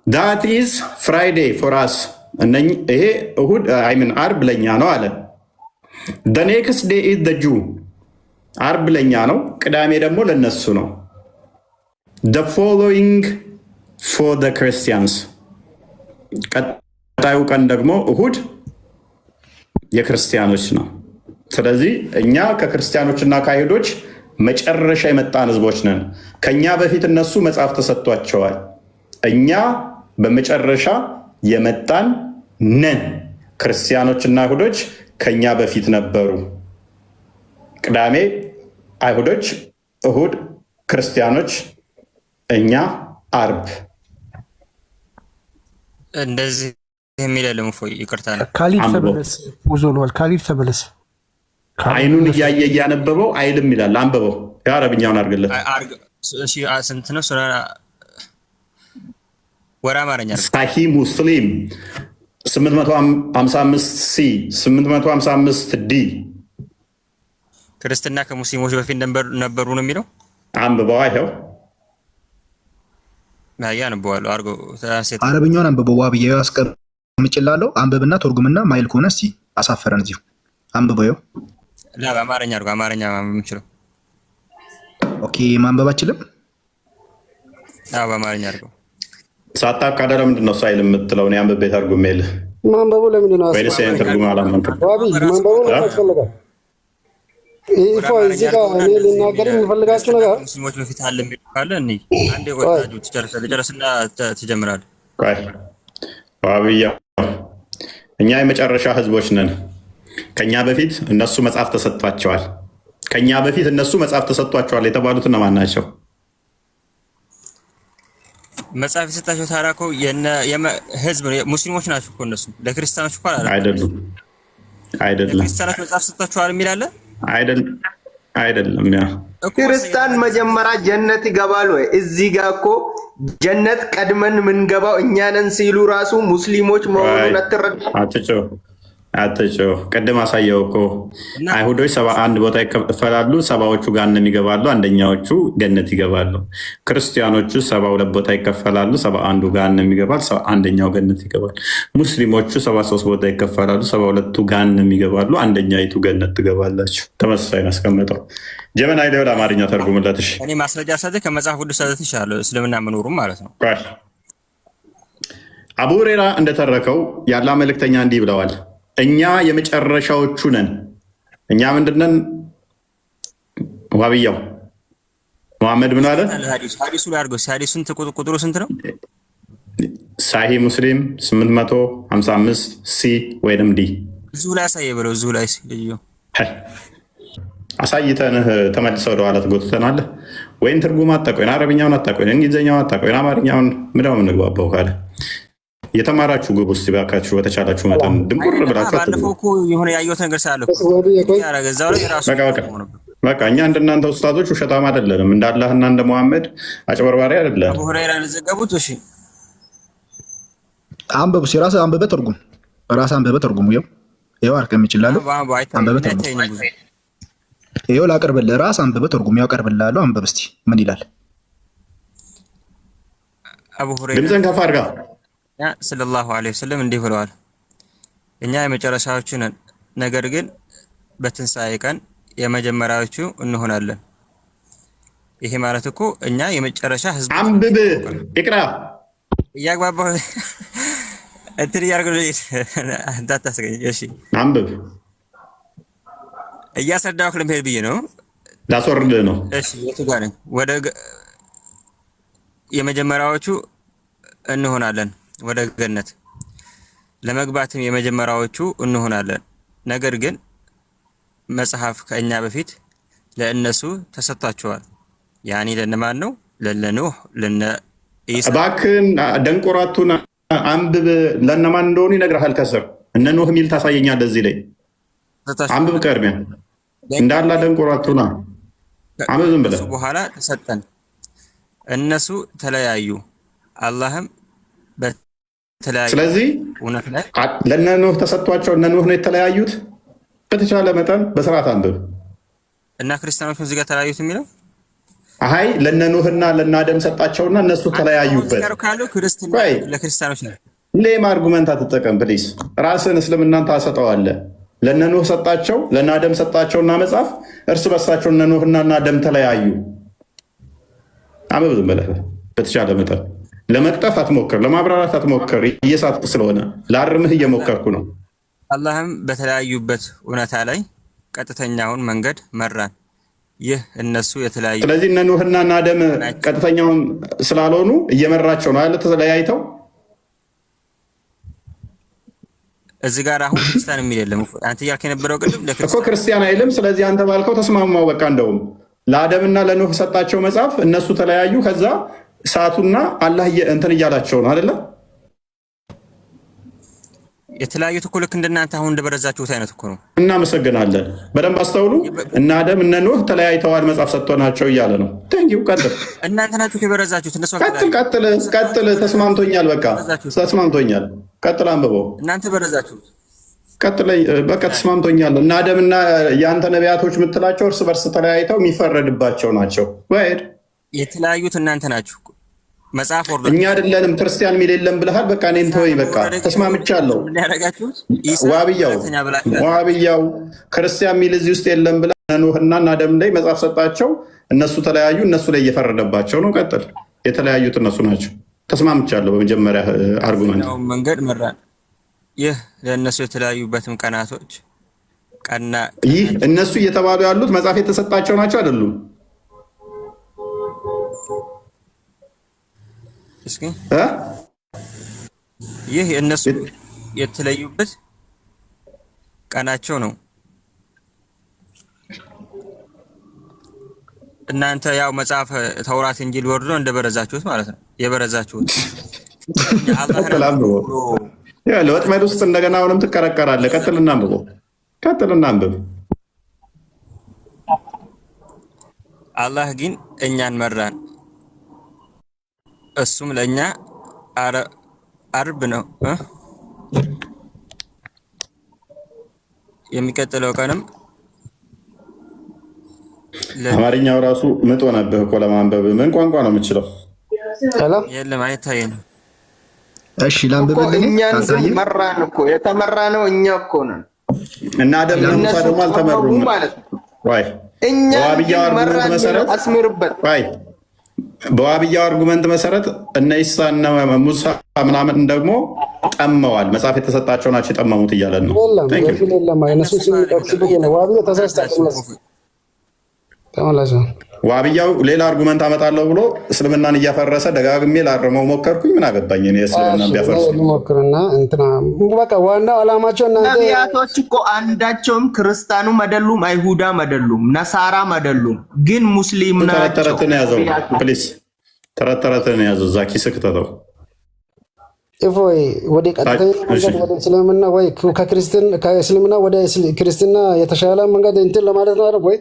that is Friday for us. ይሄ እሁድ አርብ ለኛ ነው አለ። the next day is the Jew. አርብ ለኛ ነው፣ ቅዳሜ ደግሞ ለነሱ ነው። the following for the Christians. ቀጣዩ ቀን ደግሞ እሁድ የክርስቲያኖች ነው። ስለዚህ እኛ ከክርስቲያኖችና ከአይሁዶች መጨረሻ የመጣን ህዝቦች ነን። ከኛ በፊት እነሱ መጽሐፍ ተሰጥቷቸዋል። እኛ በመጨረሻ የመጣን ነን። ክርስቲያኖችና አይሁዶች ከኛ በፊት ነበሩ። ቅዳሜ አይሁዶች፣ እሁድ ክርስቲያኖች፣ እኛ አርብ። እንደዚህ የሚል ያለ ሙፎይ ይቅርታ ነው። ካሊድ ተመለስ፣ ብዙ ነዋል። ካሊድ ተመለስ። አይኑን እያየ እያነበበው አይልም ይላል። አንበበው የአረብኛውን አድርግለት። ስንት ነው? ወደ አማርኛ ሳሂ ሙስሊም 855 ሲ 855 ዲ ክርስትና ከሙስሊሞች በፊት ነበሩ ነው የሚለው። አንብበው። አይኸው ያንብበዋለሁ። አረብኛውን አንብበው። ዋብዬ አስቀምጭላለሁ። አንብብና ተርጉምና ማይል ከሆነ እስቲ አሳፈረን እዚሁ አንብበው። በአማርኛ አድርጎ አማርኛ የምችለው ኦኬ። ማንበብ አችልም? በአማርኛ አድርገው። ሳታካደረ ምንድን ነው ሳይል የምትለው? እኔ አንብቤ ተርጉሜ የለ። ማንበቡ ለምንድን ነው ወይስ ይሄን ትርጉም አላመንክም? ማንበቡ ያስፈልጋል። ይሄ እዚህ ጋር እኔ ልናገር የምፈልጋችሁ ነገር ሙስሊሞች በፊት አለ የሚል ካለ አንዴ ወጣጁ ትጨርስና ትጀምራለህ። ዋብያ እኛ የመጨረሻ ህዝቦች ነን። ከኛ በፊት እነሱ መጽሐፍ ተሰጥቷቸዋል። ከኛ በፊት እነሱ መጽሐፍ ተሰጥቷቸዋል የተባሉት እነማን ናቸው? መጽሐፍ የሰጣቸው ታዲያ እኮ ህዝብ ሙስሊሞች ናቸው እኮ። እነሱ ለክርስቲያኖች እኮ አይደሉም። ለክርስቲያኖች መጽሐፍ ሰጣቸዋል የሚል አለ? አይደለም። ያ ክርስቲያን መጀመሪያ ጀነት ይገባል ወይ? እዚህ ጋር እኮ ጀነት ቀድመን ምንገባው እኛ ነን ሲሉ ራሱ ሙስሊሞች መሆኑን አትጮህ። ቅድም አሳየው እኮ አይሁዶች 71 ቦታ ይከፈላሉ። 70ዎቹ ገሃነም ይገባሉ፣ አንደኛዎቹ ገነት ይገባሉ። ክርስቲያኖቹ 72 ቦታ ይከፈላሉ፣ 71ዱ ገሃነም ይገባል፣ አንደኛው ገነት ይገባል። ሙስሊሞቹ 73 ቦታ ይከፈላሉ፣ 72ቱ ገሃነም ይገባሉ፣ አንደኛይቱ ገነት ትገባላችሁ። ተመሳሳይ ነው ያስቀመጠው። ጀመናይ ላይ ወደ አማርኛ ተርጉምለት። እሺ እኔ ማስረጃ ሰጥቼ ከመጽሐፍ ቅዱስ ሰጥቼ ይችላል እስልምና መኖሩም ማለት ነው። አቡ ሁረይራ እንደተረከው ያለ መልእክተኛ እንዲህ ብለዋል፣ እኛ የመጨረሻዎቹ ነን። እኛ ምንድነን? ዋብያው መሐመድ ምን አለ? ሐዲሱ ላይ አድርገው። ሐዲሱን ቁጥሩ ስንት ነው? ሳሂ ሙስሊም 855 ሲ ወይንም ዲ። እዚሁ ላይ አሳየ ብለው እዚሁ ላይ አሳይተንህ ተመልሰህ ወደኋላ ትጎትተናለህ። ወይም ትርጉም አታውቀው፣ አረብኛውን አታውቀው፣ እንግሊዝኛውን አታውቀው፣ አማርኛውን ምንድነው የምንግባባው ካለ የተማራችሁ ግቡ እስቲ ባካችሁ፣ በተቻላችሁ መጠን ድንቁር ብላችሁ። ባለፈው እኮ የሆነ ያየሁት ነገር ሳለ በቃ እኛ እንደናንተ ኡስታዞች ውሸታም አይደለንም። እንዳላህና እንደ መሐመድ አጭበርባሪ አይደለም። አቡ ሁረይራ ለዘገቡት። እሺ አንበቡ ሲራስ አንበበ ተርጉም፣ ራስ አንበበ ተርጉም። ይኸው አርከም ይችላል። አንበበ ተርጉም። ይኸው ላቀርብልህ፣ ራስ አንብበህ ትርጉም ያቀርብልሃለሁ። አንብብ እስቲ ምን ይላል? አቡ ሁረይራ ድምፅህን ከፍ አድርጋ ሰለላሁ ዐለይሂ ወሰለም እንዲህ ብለዋል፣ እኛ የመጨረሻዎቹ ነን፣ ነገር ግን በትንሣኤ ቀን የመጀመሪያዎቹ እንሆናለን። ይሄ ማለት እኮ እኛ የመጨረሻ ህዝብ። አንብብ ይቅራ እያግባባሁ እንትን እያደረግህ እንዳታስገኝ። እሺ አንብብ። እያስረዳሁህ ለመሄድ ብዬ ነው። ላስወርድህ ነው። እሺ የቱ ጋር ነኝ? ወደ የመጀመሪያዎቹ እንሆናለን ወደ ገነት ለመግባትም የመጀመሪያዎቹ እንሆናለን። ነገር ግን መጽሐፍ ከእኛ በፊት ለእነሱ ተሰጥቷቸዋል። ያኔ ለነማን ነው? ለነኑህ፣ ለነ ኢሳ። እባክህን ደንቆራቱን አንብብ። ለነማን እንደሆኑ ይነግርሃል። ከስር እነ ኑህ የሚል ታሳየኛለህ። እዚህ ላይ አንብብ። ቀድሚያ እንዳላ ደንቆራቱና አንብብ። ዝም ብለህ በኋላ ተሰጠን። እነሱ ተለያዩ፣ አላህም በተለያዩ። ስለዚህ ለእነ ኑህ ተሰጥቷቸው እነ ኑህ ነው የተለያዩት። በተቻለ መጠን በስርዓት አንብብ እና ክርስቲያኖች እዚህ ጋር ተለያዩት የሚለው አይ ለእነ ኑህና ለእነ አደም ሰጣቸውና እነሱ ተለያዩበት ለክርስቲያኖች ነው። ሌም አርጉመንት አትጠቀም ፕሊስ። ራስን እስልምናን ታሰጠዋለህ። ለእነ ኑህ ሰጣቸው፣ ለእነ አደም ሰጣቸውና መጽሐፍ እርስ በርሳቸው እነ ኑህና እነ አደም ተለያዩ። አንብብ ዝም ብለህ በተቻለ መጠን። ለመቅጠፍ አትሞክር፣ ለማብራራት አትሞክር። እየሳትክ ስለሆነ ላርምህ እየሞከርኩ ነው። አላህም በተለያዩበት እውነታ ላይ ቀጥተኛውን መንገድ መራን። ይህ እነሱ የተለያዩ። ስለዚህ እነ ኑህና እነ አደም ቀጥተኛውን ስላልሆኑ እየመራቸው ነው አለ ተለያይተው። እዚህ ጋር አሁን ክርስቲያን የሚል የለም። አንተ እያልክ የነበረው ቅድም እኮ ክርስቲያን አይልም። ስለዚህ አንተ ባልከው ተስማማው። በቃ እንደውም ለአደምና ለኑህ ሰጣቸው መጽሐፍ፣ እነሱ ተለያዩ። ከዛ ሰዓቱና አላህ እንትን እያላቸው ነው አይደለ? የተለያዩት እኮ ልክ እንደናንተ አሁን እንደበረዛችሁት አይነት እኮ ነው። እናመሰግናለን። በደንብ አስተውሉ። እነ አደም እነ ኑህ ተለያይተዋል መጽሐፍ ሰጥቶናቸው እያለ ነው። ቴንኪው። ቀጥል። እናንተ ናችሁ የበረዛችሁት። እነሱ ቀጥል። ተስማምቶኛል። በቃ ተስማምቶኛል። ቀጥል። አንብበው። እናንተ በረዛችሁት። ቀጥል። በቃ ተስማምቶኛል። እነ አደምና የአንተ ነቢያቶች የምትላቸው እርስ በርስ ተለያይተው የሚፈረድባቸው ናቸው። ወይድ የተለያዩት እናንተ ናችሁ። መጽሐፍ ወርዶ እኛ አይደለንም። ክርስቲያን የሚል የለም ብለሃል። በቃ እኔን ተወኝ። በቃ ተስማምቻለሁ። ዋብያው ክርስቲያን የሚል እዚህ ውስጥ የለም ብለህ ኑህና እና አደም ላይ መጽሐፍ ሰጣቸው። እነሱ ተለያዩ። እነሱ ላይ እየፈረደባቸው ነው። ቀጥል። የተለያዩት እነሱ ናቸው። ተስማምቻለሁ። በመጀመሪያ አርጉመንት መንገድ መራን። ይህ ለእነሱ የተለያዩበትም ቀናቶች ቀና። ይህ እነሱ እየተባሉ ያሉት መጽሐፍ የተሰጣቸው ናቸው አይደሉም? እስኪ ይህ እነሱ የተለዩበት ቀናቸው ነው። እናንተ ያው መጽሐፍ ተውራት እንጂል ወርዶ እንደበረዛችሁት ማለት ነው። የበረዛችሁት ለወጥመድ ውስጥ እንደገና አሁንም ትቀረቀራለህ። ቀጥልና አንብበው። ቀጥልና አንብብ። አላህ ግን እኛን መራን፣ እሱም ለእኛ አርብ ነው። የሚቀጥለው ቀንም አማርኛው ራሱ ምጦ ነብህ እኮ ለማንበብ። ምን ቋንቋ ነው የምችለው? የለም አይታየንም። እሺ ላንብብልህ። እኛን መራን እኮ የተመራ ነው እኛ እኮ ነን። እና አደም ሙሳ ደግሞ አልተመሩም ማለት ነው። ወይ በዋብያው አርጉመንት መሰረት አስምርበት። ወይ በዋብያው አርጉመንት መሰረት እነ ኢሳ እና ሙሳ ምናምን ደግሞ ጠመዋል። መጽሐፍ የተሰጣቸው ናቸው የጠመሙት እያለን ነው። ዋብያው ሌላ አርጉመንት አመጣለሁ ብሎ እስልምናን እያፈረሰ ደጋግሜ ላርመው ሞከርኩኝ። ምን አገባኝ እኔ እስልምናን ቢያፈርሱ። በቃ ዋናው ዓላማቸው ነቢያቶች እኮ አንዳቸውም ክርስቲያኑም አይደሉም፣ አይሁዳም አይደሉም፣ ነሳራም አይደሉም፣ ግን ሙስሊም ናቸው። ተረተረትን ያዘው ፕሊስ፣ ተረተረትን ያዘው። እዛ ኪስህ ክተተው። እፎይ ወደ ቀጥተኛ መንገድ ወደ እስልምና ወይ ከእስልምና ወደ ክርስትና የተሻለ መንገድ እንትን ለማለት ነው ወይ?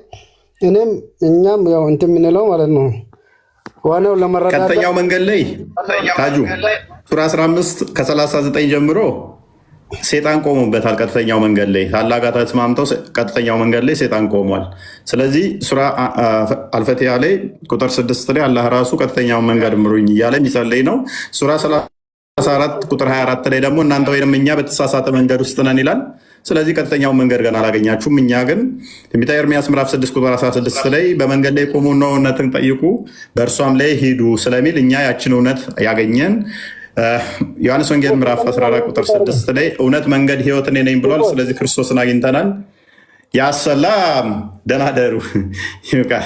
እኔም እኛም ያው እንትን የምንለው ማለት ነው። ዋናው ለመረዳት ቀጥተኛው መንገድ ላይ ታጁ ሱራ 15 ከ39 ጀምሮ ሴጣን ቆሞበታል። ቀጥተኛው መንገድ ላይ ታላቅ ተስማምተው ቀጥተኛው መንገድ ላይ ሴጣን ቆሟል። ስለዚህ ሱራ አልፈቲሃ ላይ ቁጥር 6 ላይ አላህ ራሱ ቀጥተኛውን መንገድ ምሩኝ እያለ የሚጸልይ ነው። ሱራ 34 ቁጥር 24 ላይ ደግሞ እናንተ ወይም እኛ በተሳሳተ መንገድ ውስጥ ነን ይላል። ስለዚህ ቀጥተኛውን መንገድ ገና አላገኛችሁም። እኛ ግን ትንቢተ ኤርምያስ ምዕራፍ 6 ቁጥር 16 ላይ በመንገድ ላይ ቆሙ ነው እውነትን ጠይቁ በእርሷም ላይ ሂዱ ስለሚል እኛ ያችን እውነት ያገኘን። ዮሐንስ ወንጌል ምዕራፍ 14 ቁጥር 6 ላይ እውነት መንገድ ህይወት እኔ ነኝ ብሏል። ስለዚህ ክርስቶስን አግኝተናል። ያሰላም ደህና ደሩ። ይበቃል።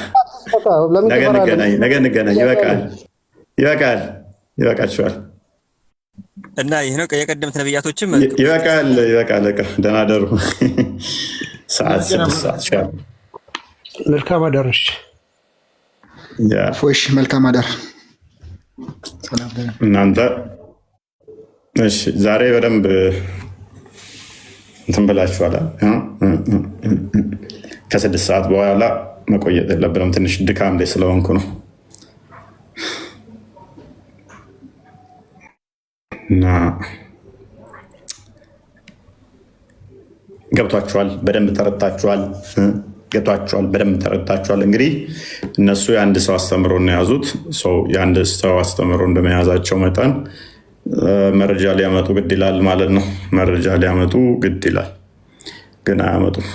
ነገ እንገናኝ። ይበቃችኋል። እና ይህ ነው የቀደምት ነቢያቶችም ይበቃል። ደህና ደሩ። ሰዓት 6 ሰዓት። መልካም አዳርሽ። ፎሽ መልካም አዳር እናንተ። እሺ ዛሬ በደንብ እንትን ብላችኋል። ከ6 ሰዓት በኋላ መቆየት የለብንም። ትንሽ ድካም ላይ ስለሆንኩ ነው። እና ገብቷችኋል፣ በደንብ ተረድታችኋል። እንግዲህ እነሱ የአንድ ሰው አስተምሮ ነው የያዙት። የአንድ ሰው አስተምሮ እንደመያዛቸው መጠን መረጃ ሊያመጡ ግድ ይላል ማለት ነው። መረጃ ሊያመጡ ግድ ይላል፣ ግን አያመጡም።